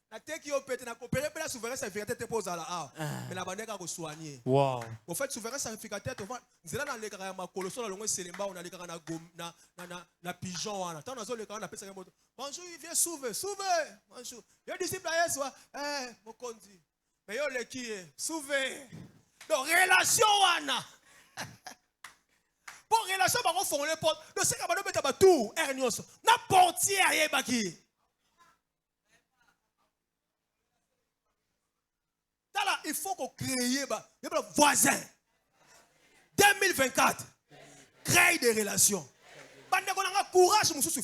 Na teki yo pete na coopérer pe la souverain sacrificateur te pose à la a. Mais na bandeka ko soigner. Wow. Au fait souverain sacrificateur to va nzela na leka ya makolo so na longo selemba on a leka na gom na pigeon wana. Tant na zo leka na pesa moto. Bonjour, il vient sauver. Bonjour. Yo disciple à Yesu, mokonzi. Mais yo leki sauver. Donc relation wana. Pour relation ba ko fongole porte. Le seka ba do beta ba tout ernios. Na portière yebaki. Là, il faut qu'on crée des voisins. 2024, créer des relations. Il faut courage, il faut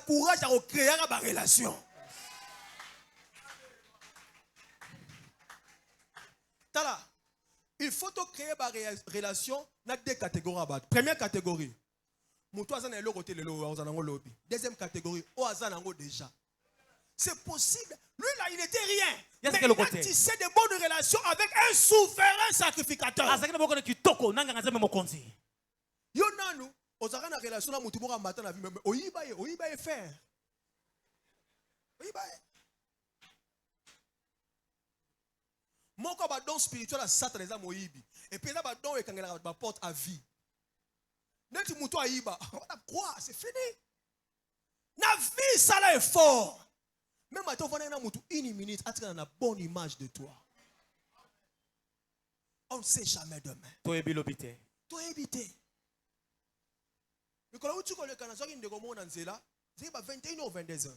courage à créer des relations. Là, il faut créer des relations dans deux catégories. Première catégorie, deuxième catégorie, déjà. C'est possible. Lui là, il n'était rien. Mais il a tissé de bonnes relations avec un souverain sacrificateur. Yo nanu, ozaka na relation na mutu moko matin na vie mais oyiba ye faire. Oyiba ye. Moko ba don spirituel à Satan les âmes oyibi. Et puis là ba don e kangela ba porte à vie. Neti mutu ayiba, on a quoi, c'est fini. Na vie ça là est fort. Même à toi, une minute, tu as une bonne image de toi. On ne sait jamais demain. Toi éviter. Toi éviter. Mais quand tu connais Canada, il y a 21h ou 22h.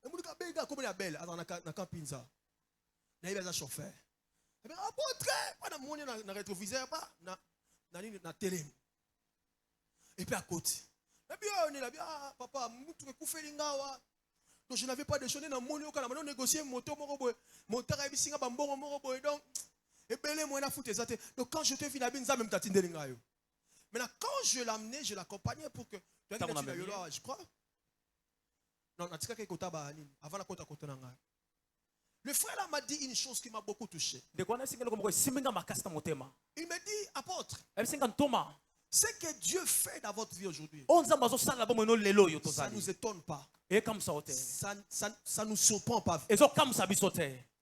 Et moi, je suis comme la belle, dans la campinza. Il y a un chauffeur. Et bien, après, na rétroviseur, na télé. Et puis à côté. Et puis, on est là, papa, tu es coupé l'ingawa. Donc je n'avais pas de sonner dans mon lieu, quand on négocié moto moroboy, moteur à bisinga bambongo moroboy, donc et belé moi na foute exact. Donc quand je te vis la binza même tatinde lingayo. Maintenant quand je l'amenais, je l'accompagnais pour que je crois. Non, natika ke kota ba nini, avant la kota kota nanga. Le frère là m'a dit une chose qui m'a beaucoup touché. Il me dit apôtre, ce que Dieu fait dans votre vie aujourd'hui, ça ne nous étonne pas. Ça ne nous surprend pas.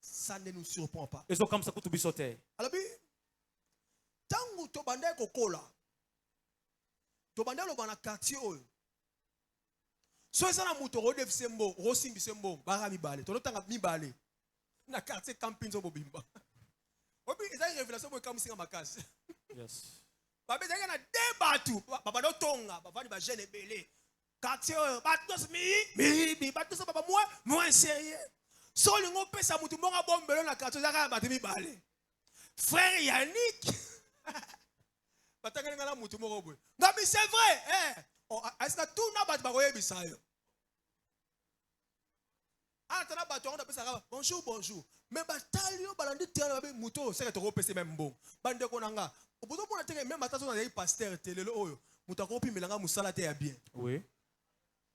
Ça ne nous surprend pas. Alors, tant que tu as kokola, tu as le quartier, si tu as un moto, tu as un quartier camping, tu as une révélation pour yes. Papa il y a des bateaux, papa no tonga, papa ni ba jeune belé. Quartier bateaux mi bateaux papa moi sérieux. So lingo pesa mutu monga bombelo na quartier za ka bateau mi balé. Frère Yannick. Batanga ngala mutu moko boy. Ngabi c'est vrai, est-ce que tout na bateau ba koyebisa yo. Ah tana bateau on appelle ça bonjour. Mais batalio balandi tena ba mutu c'est que to pesa même bon. Bande ko nanga. Même attention à pasteur telelo oyo mutakopi melanga musala te ya bien. Oui.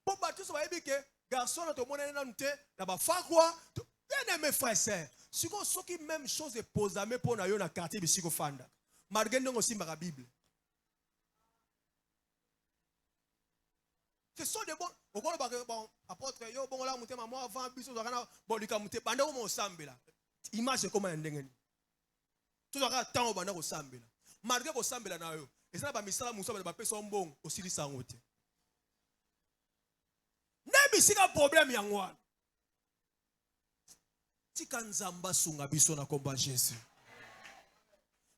Pour battre ça va que garçon to mona na nte na ba fa quoi bien aimé frère sœur. Siko soki même chose est posame pour na yo na quartier bisiko fanda. Malgré ndongo simba ka Bible. Ce sont des bons bon apôtre yo bon la mutema moi avant biso zakana bon likamute bande ko mo sambela. Image comment ndengeni. Tout ça temps bande ko sambela. Malgré que sambela na yo ezala ba misala musaba ba pesa mbongo osilisa ngote nebi sika problème yangwana tika nzamba sunga biso na komba Jésus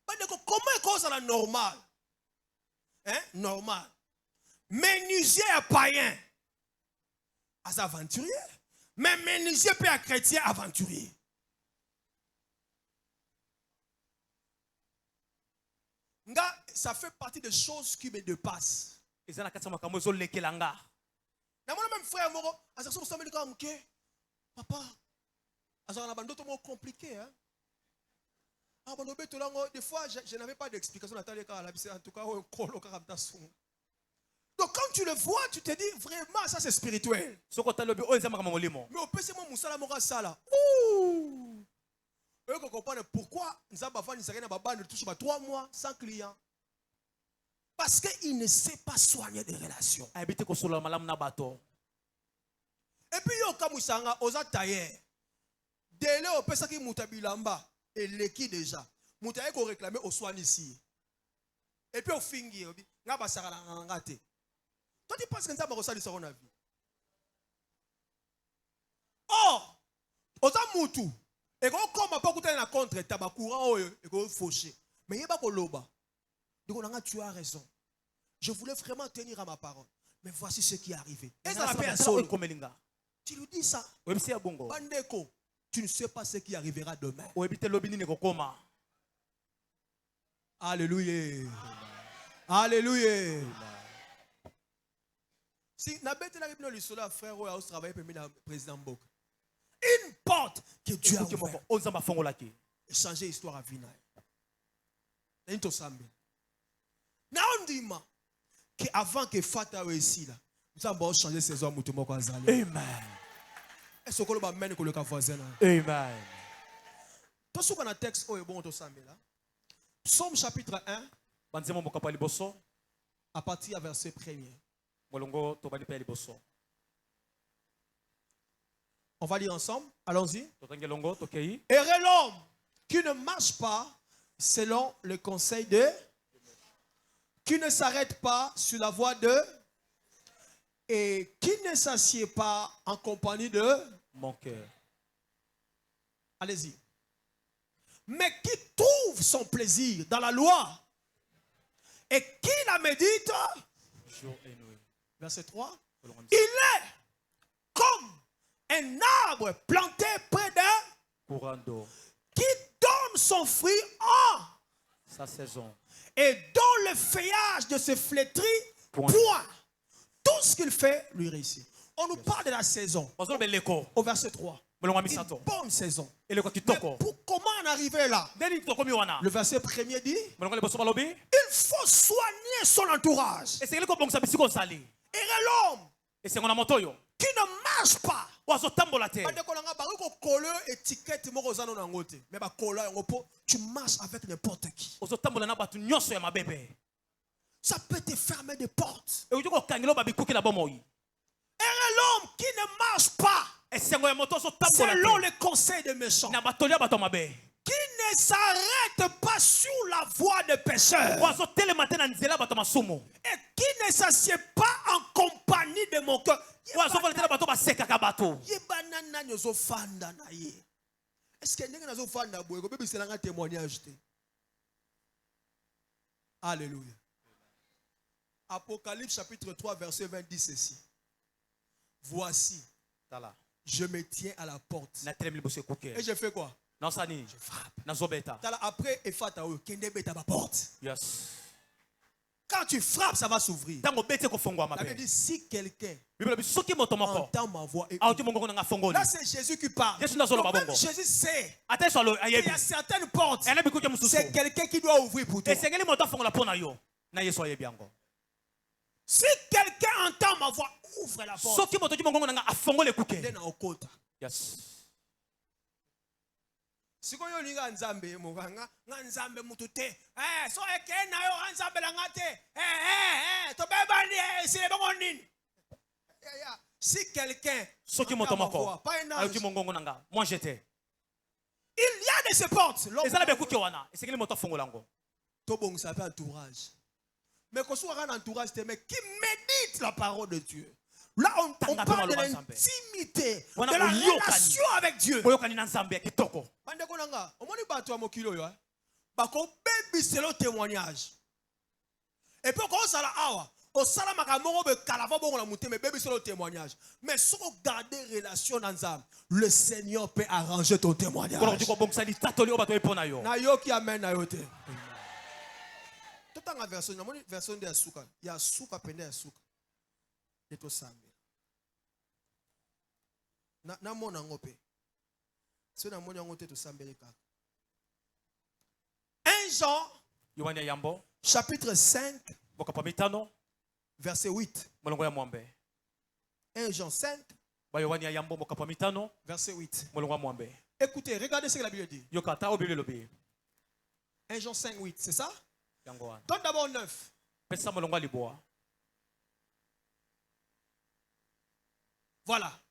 bande ko comment cause la normal normal menuisier à païen as aventurier mais menuisier peut à chrétien aventurier. Ça fait partie des choses qui me dépassent. Même frère Moro, papa, c'est compliqué. Des fois, je n'avais pas d'explication. En tout cas, donc quand tu le vois, tu te dis vraiment, ça c'est spirituel. Mais au PC, moi, Moussala Mora Sala. Vous comprenez pourquoi nous avons 3 mois sans client? Parce qu'il ne sait pas soigner des relations. Et Et puis yo kamusanga oza tailleur. Délé au pesa ki mutabilamba et leki déjà. Mutaye ko réclamer au soin ici. Et puis au fingi obi nga basaka na ngate. Toi tu penses que ça va ça sur na vie. Oh, oza mutu. Et quand on comme pas couper na contre tabac courant oyo et ko faucher. Mais yeba ko loba. Donc tu as raison. Je voulais vraiment tenir à ma parole. Mais voici ce qui est arrivé. Et ça tu lui dis ça. Bandeko, tu ne sais pas ce qui arrivera demain. Alléluia. Alléluia. Si na bête la Bible le frère au travail permis le président Mbok. Une porte que Dieu a ouverte. Changer l'histoire à Vina. Et tout ça. Na on dit que avant que Fata ici là, nous avons changé ces hommes mutumo kwa zali. Amen. Est-ce que le mène que le voisin là? Amen. Tout ce qu'on a texte oh bon to sambe là. Psaume chapitre 1. Banzemo mokapa liboso. À partir du verset 1er. Molongo to bani pe liboso. On va lire ensemble. Allons-y. Heureux l'homme qui ne marche pas selon le conseil de, qui ne s'arrête pas sur la voie de, et qui ne s'assied pas en compagnie de mon cœur. Allez-y. Mais qui trouve son plaisir dans la loi et qui la médite jour et nuit. Verset 3. Il est comme un arbre planté près d'un courant d'eau qui donne son fruit en sa saison et dont le feuillage ne se flétrit point. Tout ce qu'il fait lui réussit. On nous parle de la saison. Au verset 3. Une bonne saison. Mais pour comment en arriver là? Le verset premier dit il faut soigner son entourage. Et l'homme qui ne marche pas. Tu marches avec n'importe qui. Ça peut te fermer des portes. Et l'homme qui ne marche pas selon les conseils des méchants, qui ne s'arrête pas sur la voie des pécheurs, et qui ne s'assied pas en compagnie de mon cœur. Est-ce que vous avez témoignage? Alléluia. Apocalypse chapitre 3 verset 20 dit ceci. Voici, je me tiens à la porte. Et je fais quoi? Je frappe. Après, yes. Quand tu frappes, ça va s'ouvrir. Si quelqu'un entend ma voix et là, c'est Jésus qui parle. Même Jésus sait qu'il y a certaines portes. C'est quelqu'un qui doit ouvrir pour toi. Si quelqu'un entend ma voix, ouvre la porte. Yes. Si vous avez un nzambe, nzambe mutute. So eke na yo nzambe la ngate. To bebani si le bongonin. Si quelqu'un entend ma voix, pas un ange. Il y a de ces portes. Tobong ça fait entourage. Mais qu'on soit un entourage qui médite la parole de Dieu. Là, on parle de l'intimité, de la relation avec Dieu. C'est le témoignage. Et puis, quand on s'en a, on s'en a témoignage. Mais si on garde relation dans ça, le Seigneur peut arranger ton témoignage. Tout en version de Asuka, il y a Asuka pende Asuka. Et tout ça. Na mona ngope. C'est na mona ngote tout ça mbeleka. 1 Jean chapitre 5 verset 8. 1 Jean 5 verset 8. Écoutez, regardez ce que la Bible dit. 1 Jean 5 8, c'est ça? Donne d'abord 9. Voilà.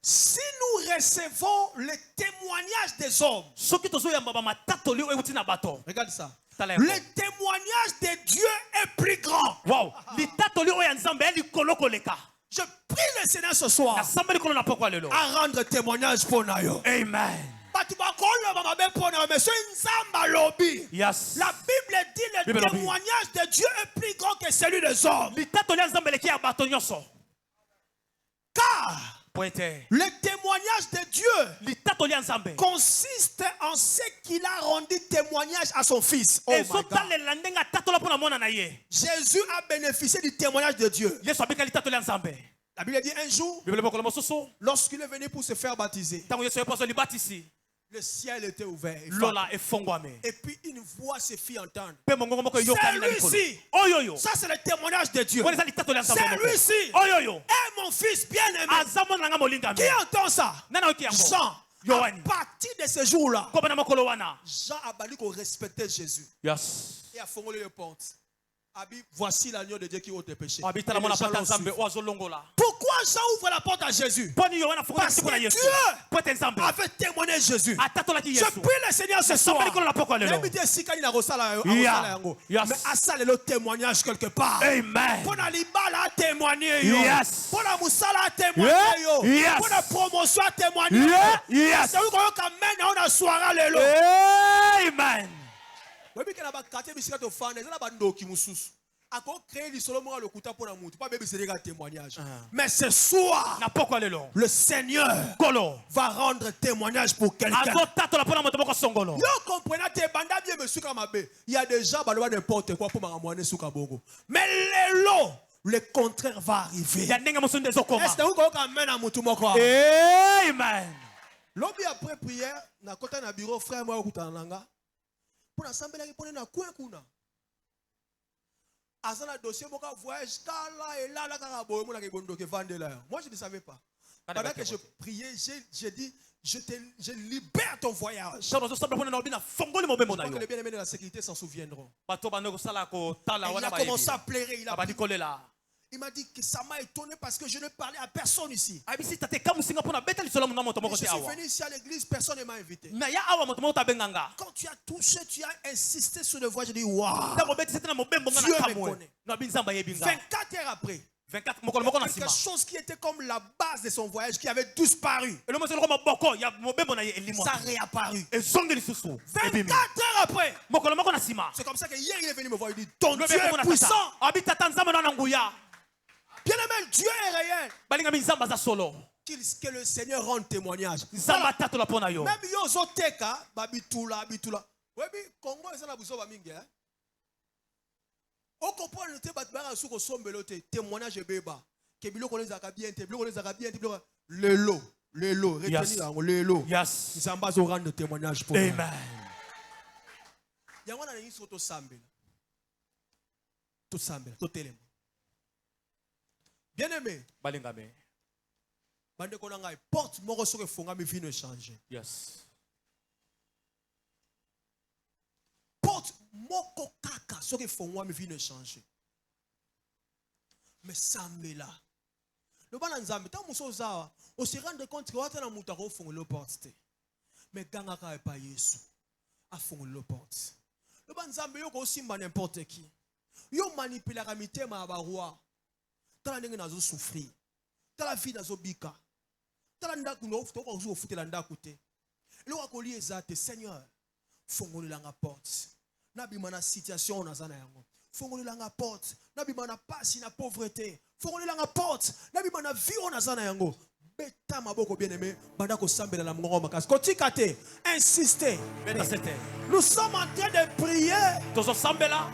Si nous recevons le témoignage des hommes, soki tozoyamba bamatatoli oyo euti na bato regarde ça. tala yango. Le témoignage de Dieu est plus grand. Wow, litatoli oyo ya nzambe ya likolo koleka. Je prie le Seigneur ce soir Nasamba likolo na pokwa lelo. à rendre témoignage pour nous. Amen. Yes. La Bible dit le Bible témoignage de Dieu est plus grand que celui des hommes. Litatoli ya nzambe leki ya bato nyonso. Car Poete. le témoignage de Dieu Litatoli ya nzambe. consiste en ce qu'il a rendu témoignage à son fils. Oh my God. Ezotalela ndenga tatola pona mona na ye. Jésus a bénéficié du témoignage de Dieu. Yesu abika litatoli ya nzambe. La Bible dit un jour, Bible bokolo mosusu. lorsqu'il est venu pour se faire baptiser, Tango Yesu yeposo libatisi. le ciel était ouvert. Lola efongwame. Et puis une voix se fit entendre. Pe mongongo moko yokani na likolo. Celui-ci, Oyoyo. ça c'est le témoignage de Dieu. Wala za litatoli ya nzambe. Celui-ci Oyoyo. est mon fils bien-aimé. Azamo nanga molingami. Qui entend ça? Nana oki yango. Jean. À Yohani. partir de ce jour-là, Koba na mokolo wana. Jean a balé qu'on respectait Jésus. Yes. Et a fongolé les portes. Abi, voici l'agneau de Dieu qui ôte tes péchés. Abita Et na les mona gens pata l'ont nzambe suivi. oazo longola. Pourquoi Jean ouvre la porte à Jésus? Poni Yohana fonga Parce tiko na que Yesu. Dieu Pote nzambe. avait témoigné Jésus. Atatola ki Je Yesu. prie le Seigneur ce soir. Samba likolo na pokwa lelo. N'habitez si quand il a reçu la Yeah. Yes. mais à ça le témoignage quelque part. Amen. Pour la libala a témoigné yo. Yes. Pour la moussala a témoigné Yeah. yo. Yes. Pour la promotion a témoigné Yeah. yo. Yes. C'est où qu'on amène on a soirée lelo. Amen. Oui, mais quand on a quartier biscuit au fan, c'est là bas ndoki mususu. A ko créer le solo mo le kuta pour la mutu. Pas bébé c'est des témoignages. Mais ce soir, Na pokwa lelo. le Seigneur Kolo. va rendre témoignage pour quelqu'un. Azo tatola pona moto moko songolo. Yo comprenez te banda bien monsieur Kamabe. Il y a des gens baloba n'importe quoi pour m'amoiner sous Kabongo. Mais lelo, le contraire va arriver. Ya ndenge mosunde ezokoma. Est-ce que vous quand même à mutu moko? Amen. Lobby après prière, na kota na bureau frère moi okutananga. Pour ensemble qui pone na coin kuna. Azana dossier moka voyage kala et là kaka boye mo na ke bondo ke vendre là. Moi je ne savais pas. Pendant que je priais, j'ai dit je libère ton voyage. Solo solo pona na obina fongoli mobembo na Je crois que yo. les bien-aimés de la sécurité s'en souviendront. Bato bano ko sala ko tala Et il wana a ba. commencé à pleurer. Abadi kolela. Il m'a dit que ça m'a étonné parce que je ne parlais à personne ici. Abisi tate kamusinga pona beta lisolo mona moto Je moko suis te awa. venu ici à l'église, personne ne m'a invité. Na ya awa moto moko tabenganga. Quand tu as touché, tu as insisté sur le voyage, je dis waouh. Tango beti c'était na mobembo Dieu ngana me kamwe. connaît. Na binzamba yebinga. 24 heures après, 24 mokolo moko na quelque sima. chose qui était comme la base de son voyage qui avait disparu, Elo moselo ko maboko ya mobembo na ye elimo. ça a réapparu. Ezongi lisusu. 24 heures après, Mokolo moko na sima. c'est comme ça que hier il est venu me voir, il dit ton Dieu Lobe ko est na puissant. tata. Abita tanzamba na nguya. Bien aimé, Dieu est réel. Balinga binzamba za solo. Que le Seigneur rende témoignage. Nzamba tatola pona yo. Même yo zoteka, babitula, bitula. Oui, Congo est na buzo mingi. On comprend le te batbara sous ko sombelo te témoignage beba. Que biloko lezaka bien te, biloko lezaka bien te, biloko lelo, retenir yango lelo. Yes. Nzamba zo rendre témoignage pour nous. Amen. Yango na ni soto sambela. Tout sambela, tout telema. Bien aimé, Balinga me. bande ko nanga porte moko soko fonga mi vino changer. Yes. Porte moko kaka soko fonga mi vino changer. Mais sambela. Le bana nzambe tant muso zawa, on se rend compte que wata na muta ko fonga le porte. Mais ganga ka e pa Yesu. A fonga le porte. Le bana nzambe yo ko simba n'importe qui. Yo manipuler ka mitema ba roi. Tala ndenge nazo souffrir. Tala vie nazo bika. Tala ndaku no toko zo futela ndaku te. Lo akoli ezate Seigneur. Fongolela nga porte. Na bima na situation na zana yango. Fongolela nga porte. Na bima na pasi na pauvreté. Fongolela nga porte. Na bima na vie na zana yango. Beta maboko bien-aimé, banda ko sambela la mongo makasi. Kotika te, insistez. Nous sommes en train de prier. Tozo sambela.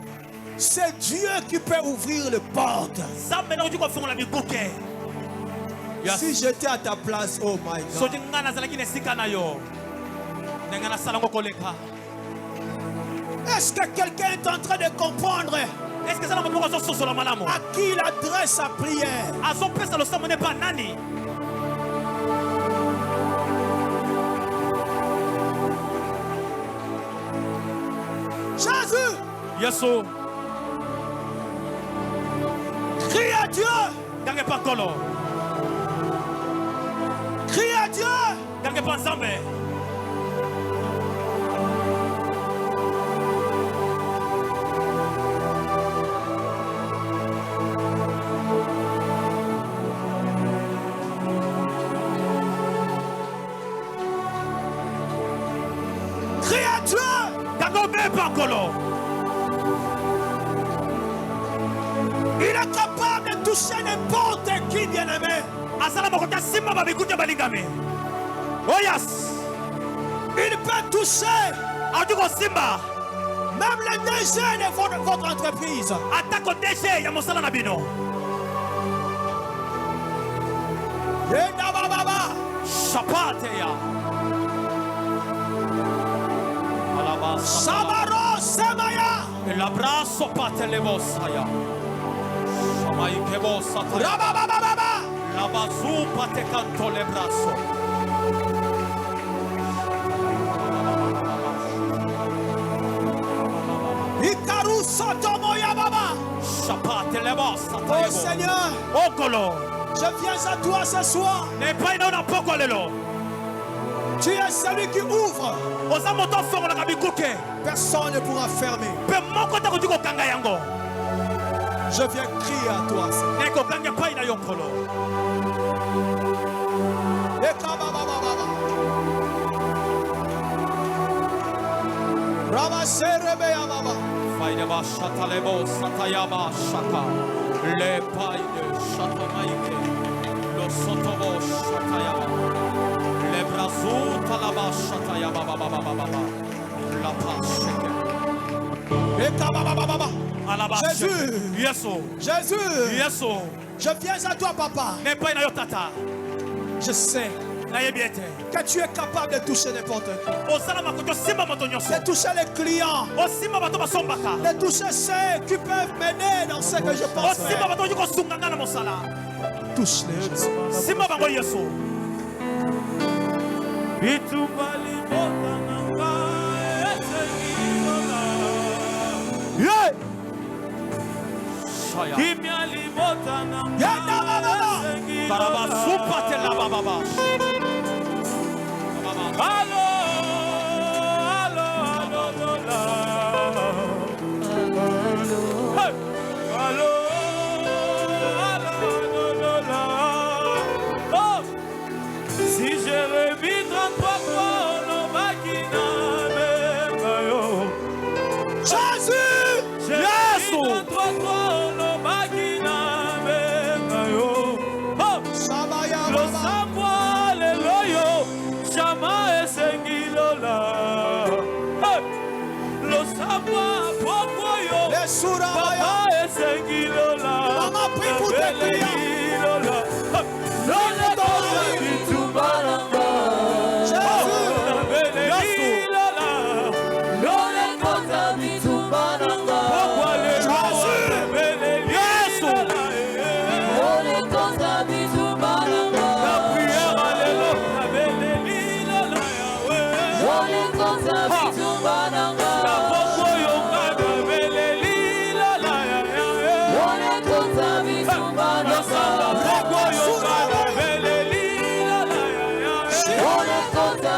C'est Dieu qui peut ouvrir les portes. Sambela uti ko fongola bikuke. Si j'étais à ta place, oh my God. So ngana zalaki nesika na yo. Ngana salango koleka. Est-ce que quelqu'un est en train de comprendre Est-ce que ça na moko zo sosola malamu? à qui il adresse sa prière? Azo pesa lo samone pa nani? Jésus, Yesu. crie à Dieu, Dange pa kolo. Crie à Dieu. Gange pa nzambe. Crie à Dieu. Gango be pa nkolo. Il est capable de toucher n'importe qui, bien-aimé. Asala mokota simba ba bikunya balingame. Oh yes. Il peut toucher Aduko simba. même le DG de votre entreprise. Atako DG ya mosala na bino. Yenda baba. Chapate ya. Alabas. Sabaro semaya. El abrazo patelebosaya. Shamai kebosata. Rabababa. La bazou pate canto le brazo. Ikaru sotomo ya baba. Chapate le bossa. Oh Seigneur, Okolo. je viens à toi ce soir. Ne pas ina poko lelo. Tu es celui qui ouvre. Oza moto fongo na kabikuke. Personne ne pourra fermer. Pe moko ta kutiko kanga yango. Je viens crier à toi, Seigneur. Ne ko kanga pa ina yokolo. Ekababababa. Rabaserebe ya baba. Faide ba shata le bossa tayaba shaka. Le paide shata maike. Lo sotobo shata yaba. Le brazo talaba shata yaba baba baba baba. La pasheke. Ekababababa. Alaba Jésus. Yeso. Jésus, Yeso. je viens à toi, papa. Ne pas ina yotata. Je sais Na yebiete. que tu es capable de toucher n'importe qui. Osala makoto simba moto nyonso. De toucher les clients. Osimba bato basombaka. De toucher ceux qui peuvent m'aider dans ce que je pense Osimba faire. bato yiko sunganga na mosala. Touche-les, Jésus. Simba bango Yeso. Yeah. Shaya. Yenda baba. Baraba supa te la baba. Allo, allo, allo, hey. Allo, allo, oh. Si j'ai remis 33 fois le maquina, Jésus. j'ai remis 33 fois le maquina, oh. Shabaya Lo baba. savoir le loyo, jamais sengilola. Hey! Lo savoir pourquoi yo, Les surabaya. papa est sengilola. Maman, prie pour tes clients. Sengilola. Hey! Lo le toyo bitubaranga. Jésus. La belle lilola. Lo le kota bitubaranga. Pourquoi le Jésus. la belle lilola. La prière, alléluia, la belle lilola, Yahweh. La boko yonga, la belle lilola, Yahweh. La sala boko yonga, la belle lilola, Yahweh.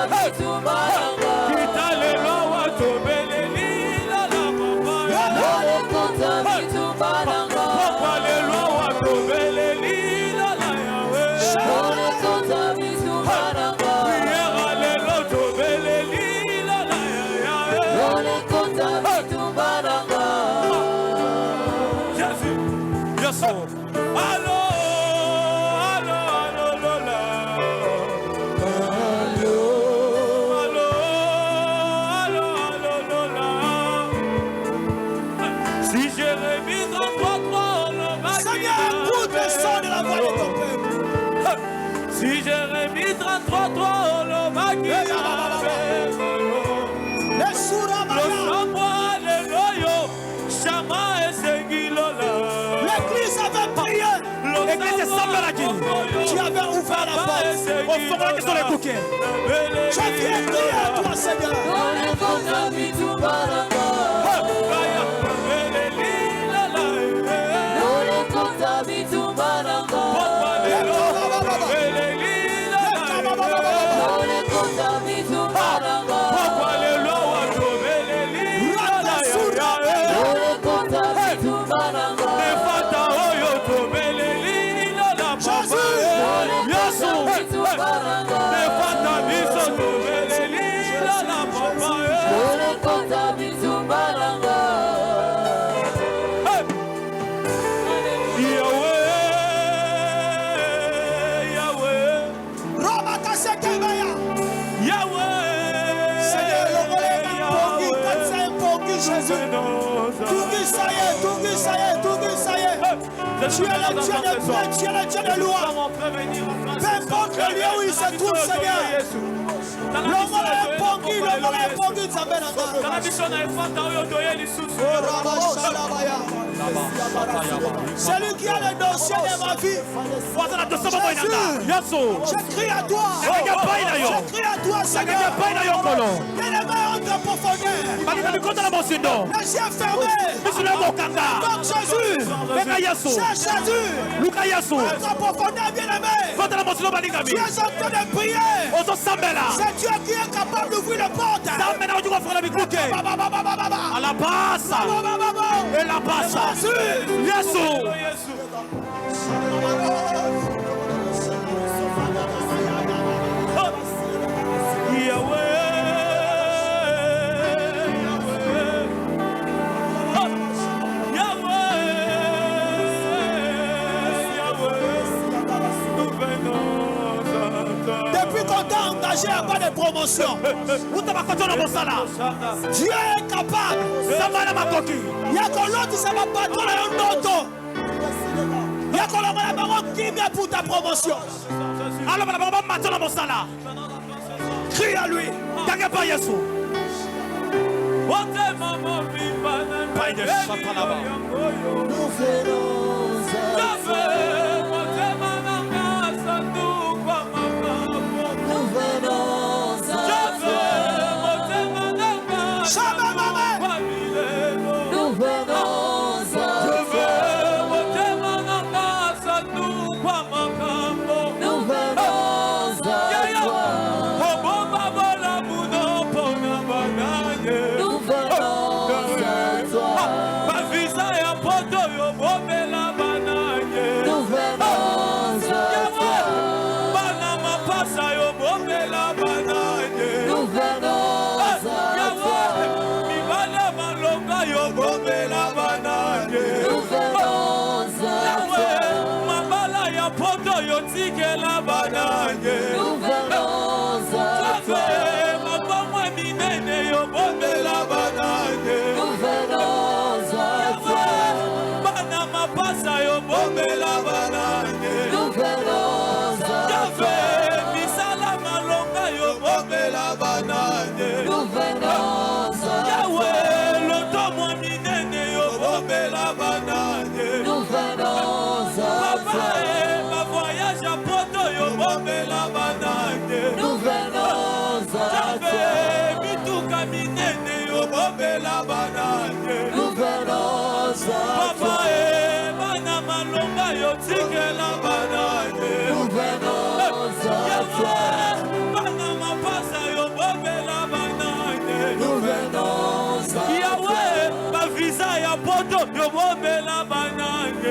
Kita lelo wato belle lilola, papa. Papa lelo wato belle lilola, Yahweh. Prière, alléluia, to belle lilola, Yahweh. Jésus, yes, oh. Allô, allô, allô, lola. Allô, allô, allô, allô, lola. Si j'ai remis dans toi, le Seigneur, écoute le son de la voix de ton peuple. Si j'ai remis 33 le maquina. Les surabaya. L'église avait prié. L'église semble Tu avais ouvert la porte. Au fond, qui sont les bouquets. Je viens crier à toi, Seigneur. Tu es le Dieu des prêtres, tu es le Dieu des lois. Peu importe le lieu où il se trouve, Seigneur. L'homme est pongi, l'homme est pongi, Nzambe na c'est lui qui a le dossier de ma vie. Jésus, je crie à toi. Je crie à toi, Seigneur. Et les mains entre profondeur. Les yeux fermés. Donc Jésus, c'est Jésus. Entre profondeur, bien-aimé. Tu es en train de prier. C'est Dieu qui est capable d'ouvrir les portes. À la base. Et la base. Jésus. Depuis qu'on t'a engagé à pas de promotion, Dieu est capable. Il y a qu'on l'autre, ça va pas toi un autre. Il y a qu'on l'a qui vient pour ta promotion. Crie à lui.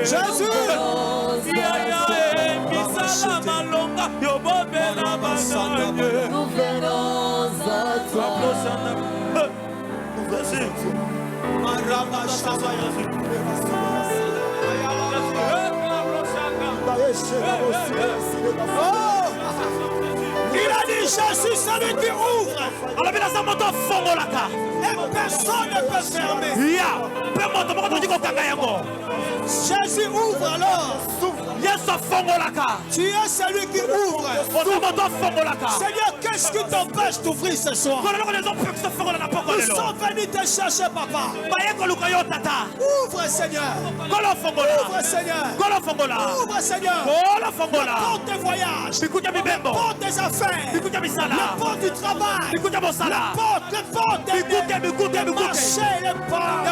Jésus, il a dit, je suis celui qui ouvre. Et personne ne peut fermer. Jésus ouvre alors. Tu es celui qui ouvre. Seigneur, qu'est-ce qui t'empêche d'ouvrir ce soir? Nous sommes venus te chercher, papa. Ouvre, Seigneur. Ouvre, Seigneur. Ouvre, Seigneur. La porte des voyages. La porte des affaires. La porte du travail. La porte des marchés, les portes.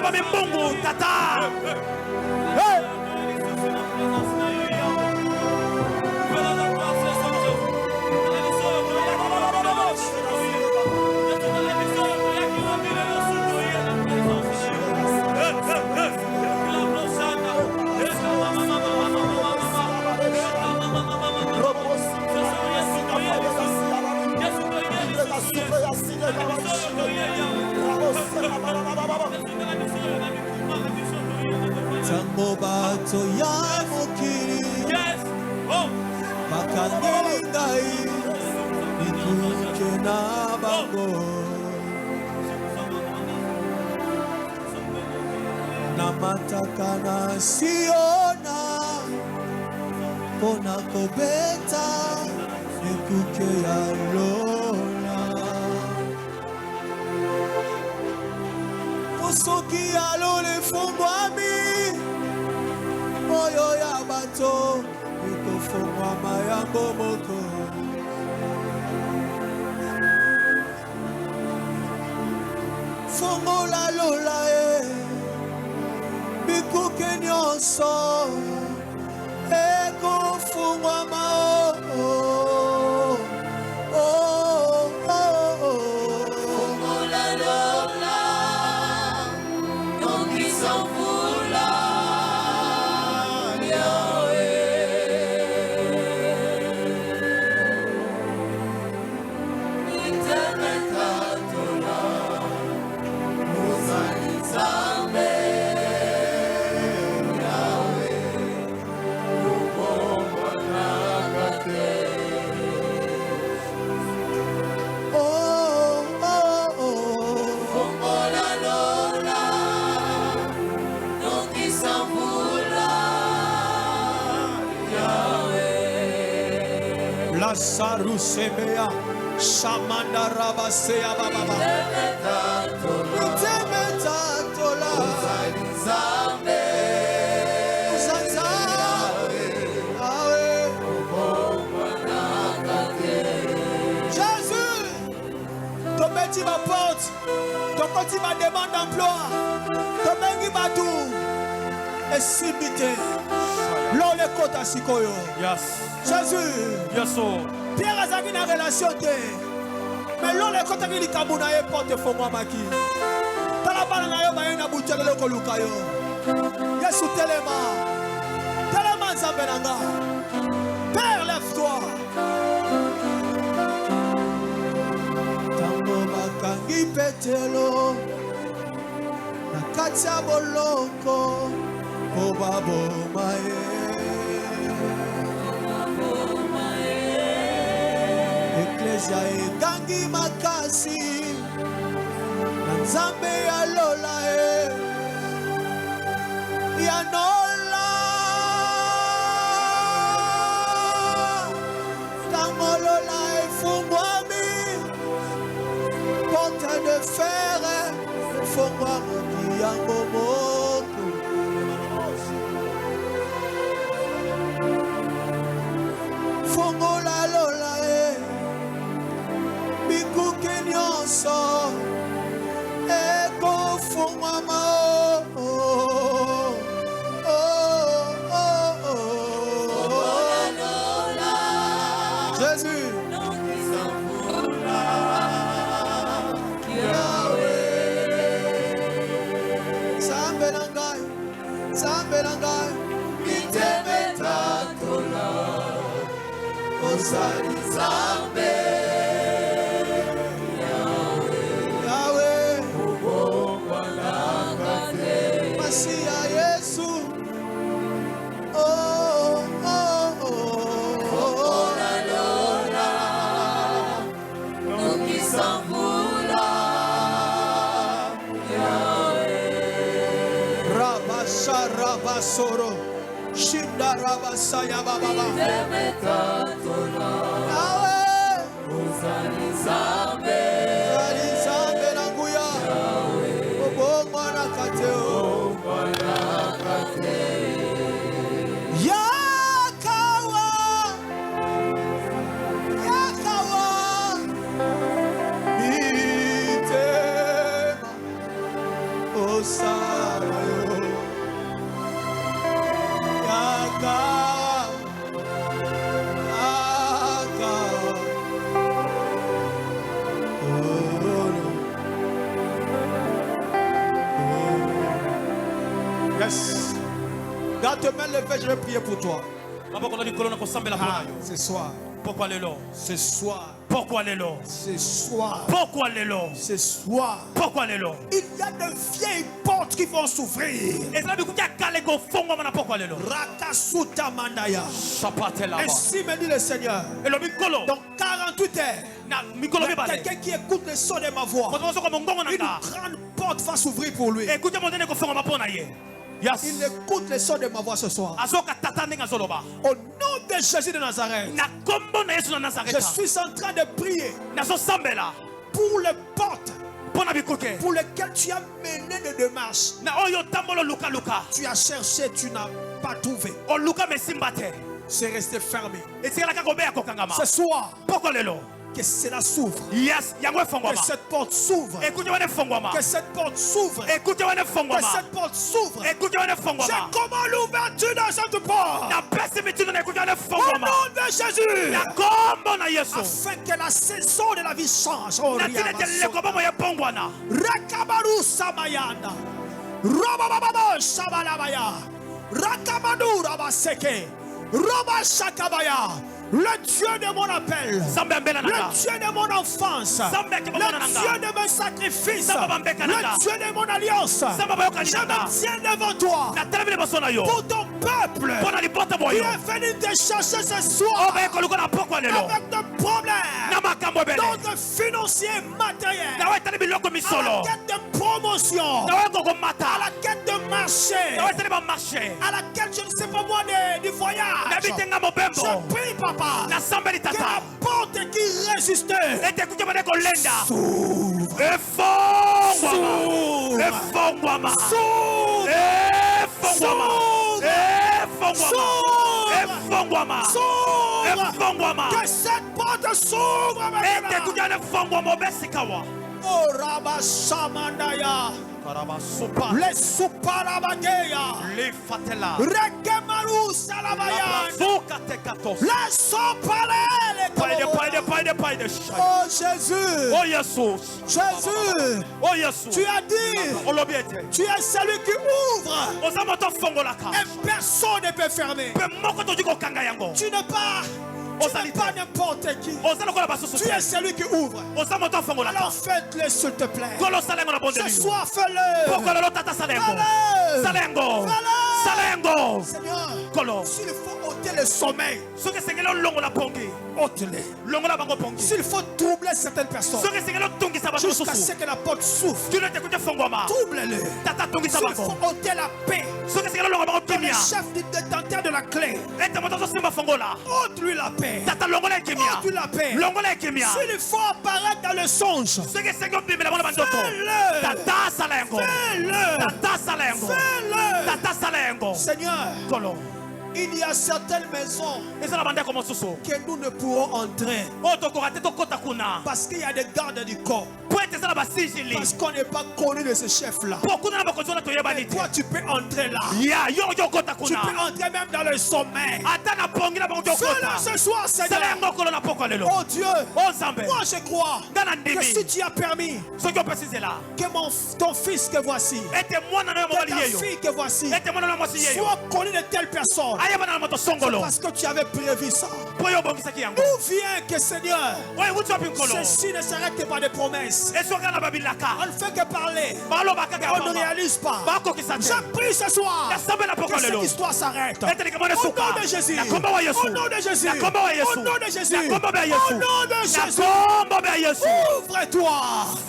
Tango bato ya mokili bakangeli ngai ikuke na bango na mataka na siona Pona kobeta ekuke ya lola Posoki ya lole fungwami Oyo ya bato eko fungwama yango moko Fungola lola bikuke nyonso Eko fungwama Fungola lola Nongi sanfula Yahweh Itemeta tola Uzali zambe Lasaru Semea Shamanda Rabasea Baba Itemeta tola Zambe Jésus, ton petit ma porte, ton petit ma demande d'emploi, ton bengi ma tout, et simité, l'on les côtes à Sikoyo. Yes. Jésus, Yes, oh. Pierre a une relation, mais l'on les côtes à Kabuna et porte Fongo Maki. Talabana na yo ba ina butcha le ko lukayo. Yesu telema. Telema Zambelanga. Père, lève-toi. Tango bakangi petelo. Na katia boloko. Obabo mae. Eklesia ekangi makasi. Nzambe ya lola ya nola tango lola fungwami porte de fer fungwami yango moko fungola lola bikuke nyonso Eko fungwama Jésus Zambe langai Itemeta tola Osali Zambe Masia Yesu Fungola lola Nongi sanfula Yahweh Rabasha Rabasoro Shinda Rabasaya Baba Itemeta tola Yahweh Uzali zambe Zali Zambe Nanguya Obongwa na kateo Yakawa Itema Osarayo Yes. Garde tes mains levées, je vais prier pour toi. Ce soir. Pourquoi les lots? Ce soir. Pourquoi les lots? Ce soir. Pourquoi les lots? Ce soir. Pourquoi les lots? Il y a de vieilles portes qui vont s'ouvrir. Pourquoi les lots? Rakasuta Mandaya. Ainsi me dit le Seigneur. Dans 48 heures, il y a quelqu'un qui écoute le son de ma voix. Une grande porte va s'ouvrir pour lui. Il écoute le son de ma voix ce soir. Au nom de de Jésus de Nazareth, na kombo na Yesu na je Nazareth suis en train de prier nazo sambela pour les portes pona bikuke pour lesquelles tu as mené des démarches. na oyo tambolo luka luka Tu as cherché, tu n'as pas trouvé. o luka mesimba te C'est resté fermé. etikala kaka obeya kokangama Ce soir, poko lelo que cela s'ouvre. yes yango Que efongwama cette porte s'ouvre. ekute wana efongwama Que cette porte s'ouvre. ekute wana Que efongwama cette porte s'ouvre. ekute wana J'ai efongwama comment l'ouverture de cette porte. napesi mitino na ekute wana Au efongwama nom de Jésus. na kombo na Yesu Afin que la saison de la vie change. Oh, na tina ete leko bomo yepongwana Rakabaru Samayanda. Robababa Shabalabaya. Rakamadu Rabaseke. Roba Shakabaya. Le Dieu de mon appel. Zambe ambela Le nanga Dieu de mon enfance. Zambe ke Le bomo nanga Dieu de mes sacrifices. Zamba mbeka nanga. Le Dieu de mon alliance. Zamba bayokani Je nanga me tiens devant toi na telemi liboso na yo pour ton peuple mpona libota qui boyo est venu te chercher ce soir obe koluka na pokwa lelo avec des problèmes na makambo ebele d'ordre financier, matériel, nawe etali biloko à la misolo quête de promotion, nawe à kokomata la quête de marché, nawe etali bamarché à la quête, je ne sais pas moi, du voyage. nabitenga mobembo Je prie, papa, nasambeli que la tata porte qui résistait ete kuke bade kolenda s'ouvre. efongwama efongwama S'ouvre. efongwama efongwama efongwama S'ouvre. efongwama Que cette porte s'ouvre ete maintenant. kuke ane efongwama obesikawa Oh, Rabba Shamandaya. karabasupa Les Suparabageya. lifatela Rekemaru Salabaya. labrazuka tekatos Les Sopalele. paide Oh Jésus. oh Yesu Jésus. oh Yesu Tu as dit, olobi ete tu es celui qui ouvre oza moto afongolaka et personne ne peut fermer. mpe moko tozi kokanga yango Tu n'es pas n'importe qui. oza lokola basusu Tu te es celui qui ouvre. oza moto afongolaka Alors faites-le s'il te plaît. kolo sala yango na Ce bondeli soir, fais-le. poko lelo tata sala yango Fais-le. sala yango Fais-le. sala yango Seigneur, kolo s'il faut ôter le sommeil, soki esengeli olongola pongi ôte-le. longola bango pongi S'il faut troubler certaines personnes, soki esengeli otungisa bato jusqu'à ce mosusu que la porte s'ouvre, tino ete kuti efongwama trouble-le. tata tungisa S'il bango faut ôter la paix, soki esengeli olongola bango que le kimia chef du détenteur de la clé, ete moto azosimba fongola ôte-lui la paix. tata longola ekimia Ôte-lui la paix. longola ekimia S'il faut apparaître dans le songe, soki esengi obimela bona bandoto fais-le. tata sala yango Fais-le. tata sala yango Fais-le. tata sala yango Seigneur, kolo il y a certaines maisons eza na bandeko mosusu que nous ne pourrons entrer oyo tokoka te tokɔta kuna parce qu'il y a des gardes du corps. po ete eza na basingili Parce qu'on n'est pas connu de ce chef-là. po kuna na bakonzi wana toyebani te Toi, tu peux entrer là. ya yo oki okɔta Tu peux kuna entrer même dans le sommeil. ata na pongi na bango oki Fais-le okɔta ce soir, sala Seigneur. yango kolo na poko lelo Oh Dieu, o nzambe moi je crois nga na que si ndimi tu as permis soki opesi nzela que ton fils que voici, ete mwana na yo que mobali ta yeyo fille que voici, ete mwana na yo mwasi yeyo soit connu de telle personne, ayebana na moto songolo parce que tu avais prévu ça. po yo obongisaki yango D'où vient que Seigneur, oyo ewuti wapi nkolo ceci ne s'arrête que par des promesses. esoka na babilaka On ne fait que parler, baloba kaka mais on ne mama réalise pas. bakokisa te Je prie ce soir yasambela poko que cette lelo histoire s'arrête. ete likambo Au esuka nom de Jésus. na kombo wa yesu Au nom de Jésus. na kombo wa yesu Au nom de Jésus. na kombo bya Au yesu nom de na Jésus. kombo bya yesu Ouvre-toi.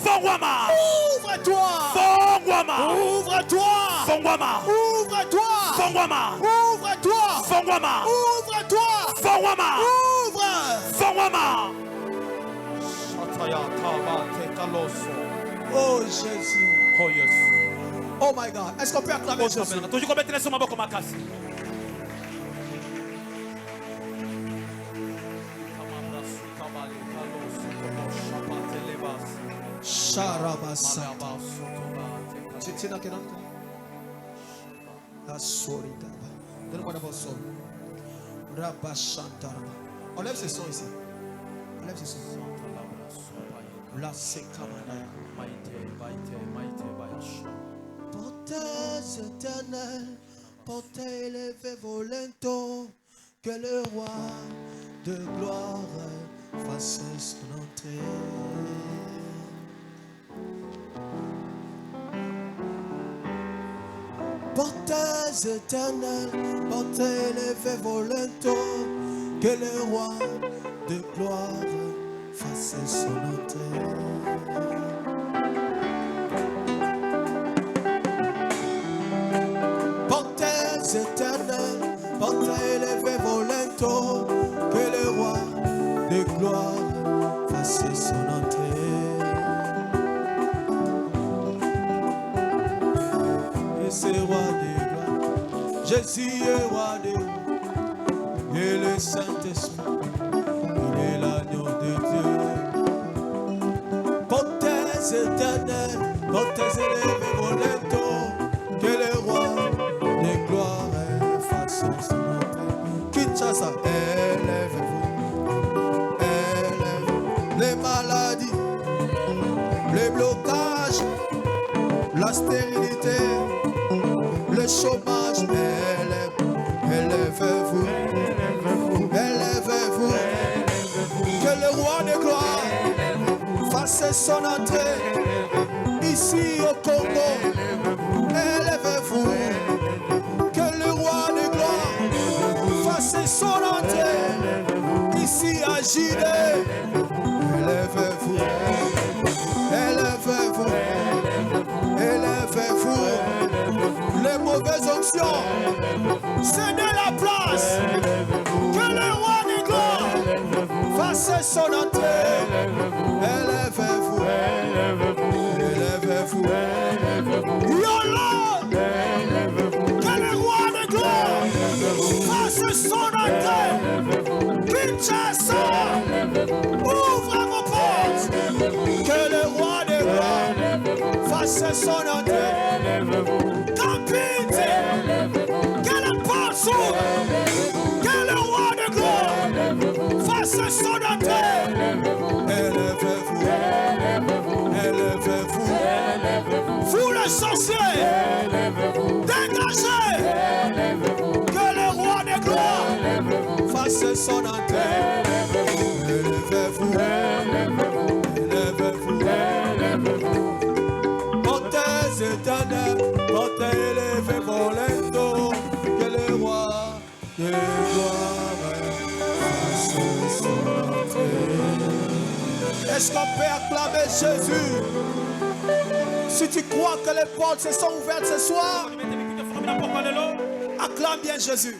fongwama Ouvre-toi. fongwama Ouvre-toi. fongwama Ouvre-toi. fongwama Ouvre-toi. fongwama Ouvre-toi. fongwama Ouvre. fongwama Shataya kaba tekaloso Oh Jésus. oh yesu Oh my God. Est-ce qu'on peut acclamer Jésus? tozi kobetelesa so maboko makasi Sharabasa. Tu n'as qu'un autre? La sorita. Donne-moi d'abord son. Rabashantara. Enlève ce son ici. Enlève ce son. La sekamana. Portez éternel, portez élevé vos linteaux, que le roi de gloire fasse son entrée. Portez éternel, portez élevé vos linteaux, que le roi de gloire fasse son entrée. Portez éternel, portez élevé vos linteaux, lento, que le roi de gloire fasse son entrée. Et c'est roi de gloire, Jésus est roi de gloire, et le Saint-Esprit, il est l'agneau de Dieu. Portez éternel, portez élevés vos lento, que le roi de gloire fasse son entrée. Kinshasa, élevez-vous, élevez les maladies, les blocages, la stérilité, le chômage, élevez-vous, élevez-vous, que le roi de gloire fasse son entrée ici au Congo. Élevez-vous, que le roi de gloire fasse son entrée ici à Gilles. Élevez-vous, élevez-vous, élevez-vous. Les mauvaises onctions, cédez la place. Que le roi de gloire fasse son entrée. Élevez-vous, élevez-vous. Yolo, que le roi de gloire fasse son entrée. Kinshasa, ouvrez vos portes. Que le roi de gloire fasse son entrée. Campite, que la porte s'ouvre. Que le roi de gloire fasse son entrée. Élevez-vous, élevez-vous. Vous les sorciers, dégagez. Que le roi de gloire fasse son entrée. Élevez-vous, élevez-vous. Portez éternel, portez élevez vos lento, que le roi de gloire fasse son entrée. Est-ce qu'on peut acclamer Jésus? Si tu crois que les portes se sont ouvertes ce soir, acclame bien Jésus.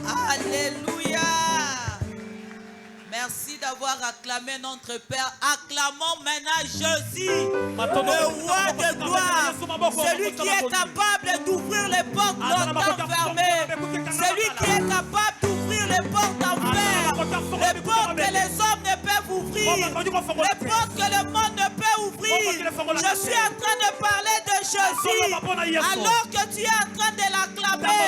Alléluia. Merci d'avoir acclamé notre Père. Acclamons maintenant Jésus, le roi de gloire, celui qui est capable d'ouvrir les portes longtemps fermées, celui qui est capable d'ouvrir les portes en fer, les portes que les hommes ne peuvent ouvrir, les portes que le monde ne peut ouvrir. Je suis en train de parler de Jésus, alors que tu es en train de l'acclamer.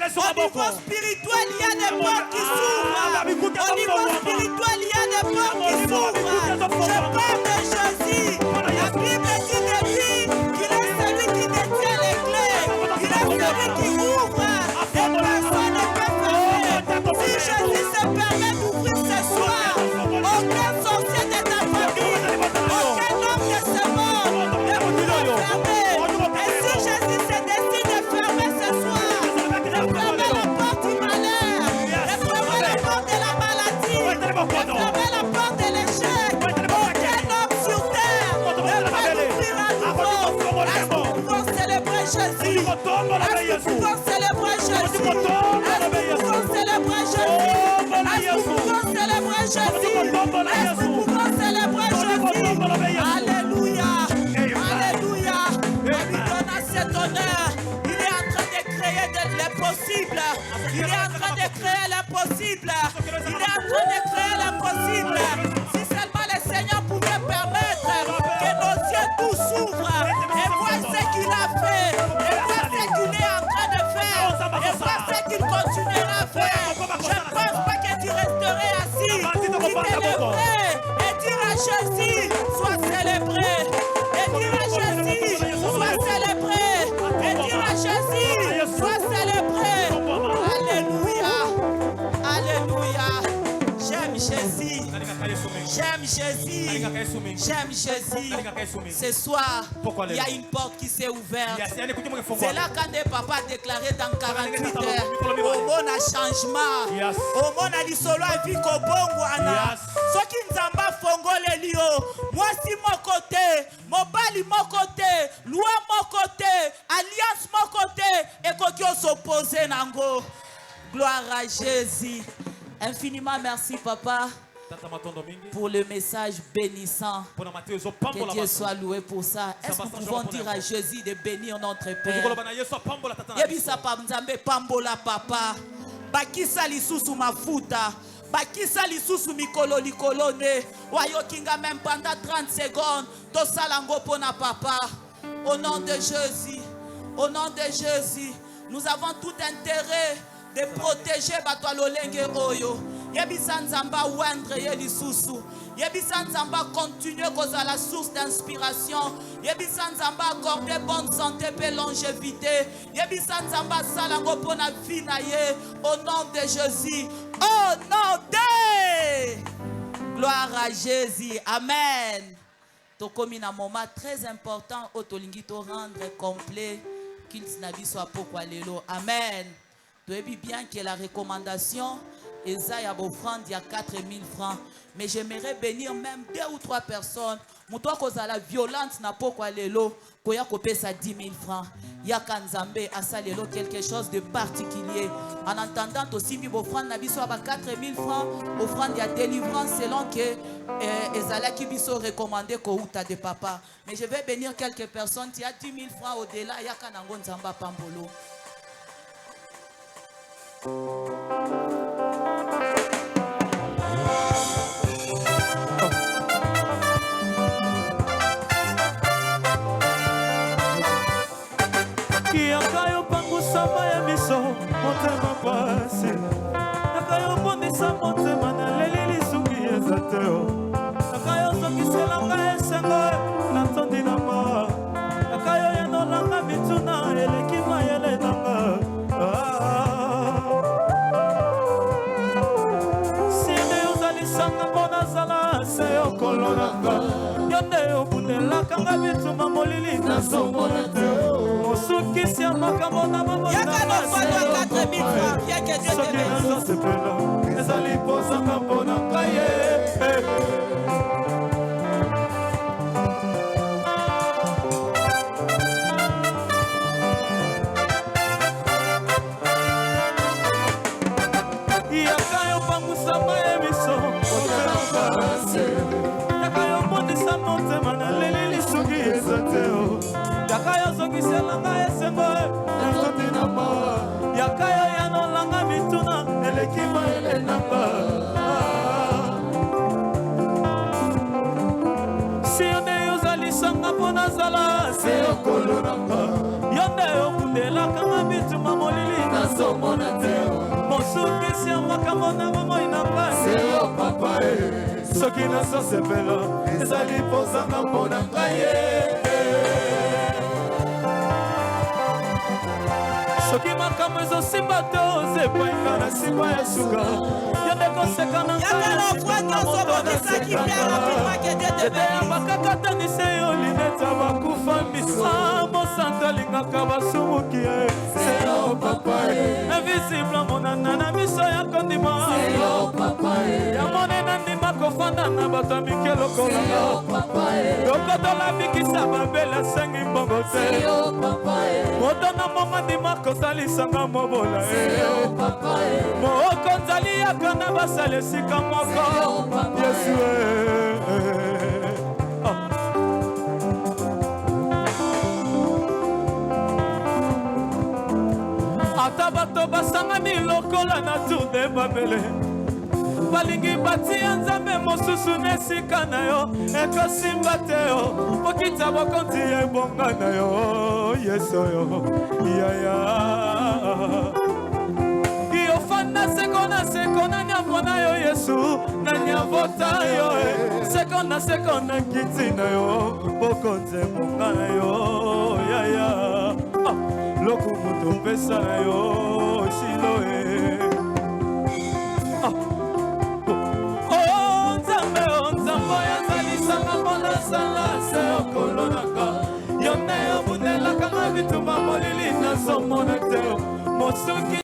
Au niveau spirituel, il y a des portes qui s'ouvrent. Au niveau spirituel, il y a des portes qui s'ouvrent. Je parle de Jésus. La Bible dit de lui qu'il est celui qui détient les clés. Il est celui qui ouvre et personne ne peut fermer. Si Jésus se permet d'ouvrir ce soir, aucun sorcier de ta famille, aucun homme de ce monde ne pourra fermer. Et si Jésus se décide de fermer ce soir, de fermer la porte du malheur, de fermer la porte de la maladie, de fermer la porte de l'échec, aucun homme sur terre ne peut l'ouvrir à nouveau. Est-ce que nous pouvons célébrer Jésus? Est-ce que nous pouvons célébrer Jésus? Est-ce que nous pouvons célébrer Jésus? Est-ce que nous pouvons célébrer Jésus? Est-ce que nous pouvons célébrer Jésus? Alléluia, alléluia. On lui donne à cet honneur. Il est en train de créer les possibles. Il est en train de créer l'impossible. Il est en train de créer l'impossible. Si seulement le Seigneur pouvait permettre que nos yeux tous s'ouvrent et voient ce qu'il a fait, et voient ce qu'il est en train de faire, et voient ce qu'il continuera à faire. Je ne pense pas que tu resterais assis. Tu t'élèverais et dire à Jésus, sois célébré. Et dire à Jésus, sois célébré. Et dire à Jésus, sois célébré. Alléluia. Alléluia. J'aime Jésus. J'aime Jésus. J'aime Jésus. Ce soir, il y a une porte qui s'est ouverte. C'est là quand des papas a déclaré dans 48 heures. Au monde a changement. Au monde a dit solo a vu qu'au bon wana. Ce qui nous a pas fongolé lio. Moi si mon côté, mon bali mon côté, loi mon côté, alliance mon côté, et qu'on s'oppose nango. Gloire à Jésus. Infiniment merci papa pour le message bénissant. Que Dieu soit loué pour ça. Est-ce que nous pouvons dire à Jésus de bénir notre Père? Yebisa pamzambe pambola papa. Bakisa lisusu mafuta. Bakisa lisusu mikolo likolone. Wayokinga même pendant 30 secondes. Tosalango pona papa. Au nom de Jésus. Au nom de Jésus. Nous avons tout intérêt de protéger Batwalolenge Oyo. Yebisa nzamba wendre yelisusu. Yebisa nzamba continuer à la source d'inspiration. Yebisa nzamba accorder bonne santé et longévité. Yebisa nzamba salango pona vie na ye. Au nom de Jésus. Au nom de gloire à Jésus. Amen. Tokomi na moment très important au tolingi to rendre complet qu'il n'abi soit pourquoi lelo. Amen. Tu sais bien que la recommandation Esaïe a offrande il y a 4000 francs. Mais j'aimerais bénir même 2 ou 3 personnes. Moutoua cause la violence n'a pas quoi lelo. Koya kopé ça 10 000 francs. Ya kanzambe a ça lelo quelque chose de particulier. En entendant aussi mi offrande n'a biso à 4000 francs. Offrande il y a délivrance selon que Ezala qui biso recommandé ko uta de papa. Mais je vais bénir quelques personnes. Il y a 10 000 francs au-delà. Ya kanango nzamba pambolo. Yakayo pangusa maya miso motema pasi Yakayo bondisa motema na lelili suki ezateo Yakayo sokiselanga esengo na tondi na ma Yakayo yenolanga mituna elekima yele nanga Sine uzalisanga bona zala seyo kolonanga Yonde obundelaka nga bituma molili na sombona teo Sukisi ya makamona mama ya kana falo 4000 francs ya que Dieu te bénisse ezali posa kapona kaye yakayo pangusa maye miso yakayo mondisa motema na lelili suki ezateo Yakayo sokiselanga esengo na mawa Yakayo yanolanga mituna elekima elenanga Siyone yozalisanga pona zala seyo kolonanga Yonde yokundelaka nga mituma molili na somona teo Mosukisi ya makamona mamo inanga seyo papa Soki na sosepelo ezali posanga mpona ngaye Soki makambo ezosimba te ozepainga na nsima ya suka Yonde koseka na ete ya bakakatanise yo lineta bakufa misa Mosanto alingaka basumuki ye Seyo papa invisible monana na miso ya kondima Ya monena ndima kofanda na bato mike lokolanga Lokotola bikisa babela sengi mbongo te Moto na moma ndima kosalisanga mobola Mooko nzali yaka na basala esika moko Yesu Ata bato basangani lokola na tour de Babele Balingi batia nzambe mosusu nesika na yo Ekosimba te yo Pokita bokonti ebonga na yo Yeso yo Yaya Iofanda seko na nyambo na yo Yesu Na nyavota yo Seko na kiti na yo Bokonti ebonga na yo Yaya Loku mutu pesa na yo Shiloe Nzambe soki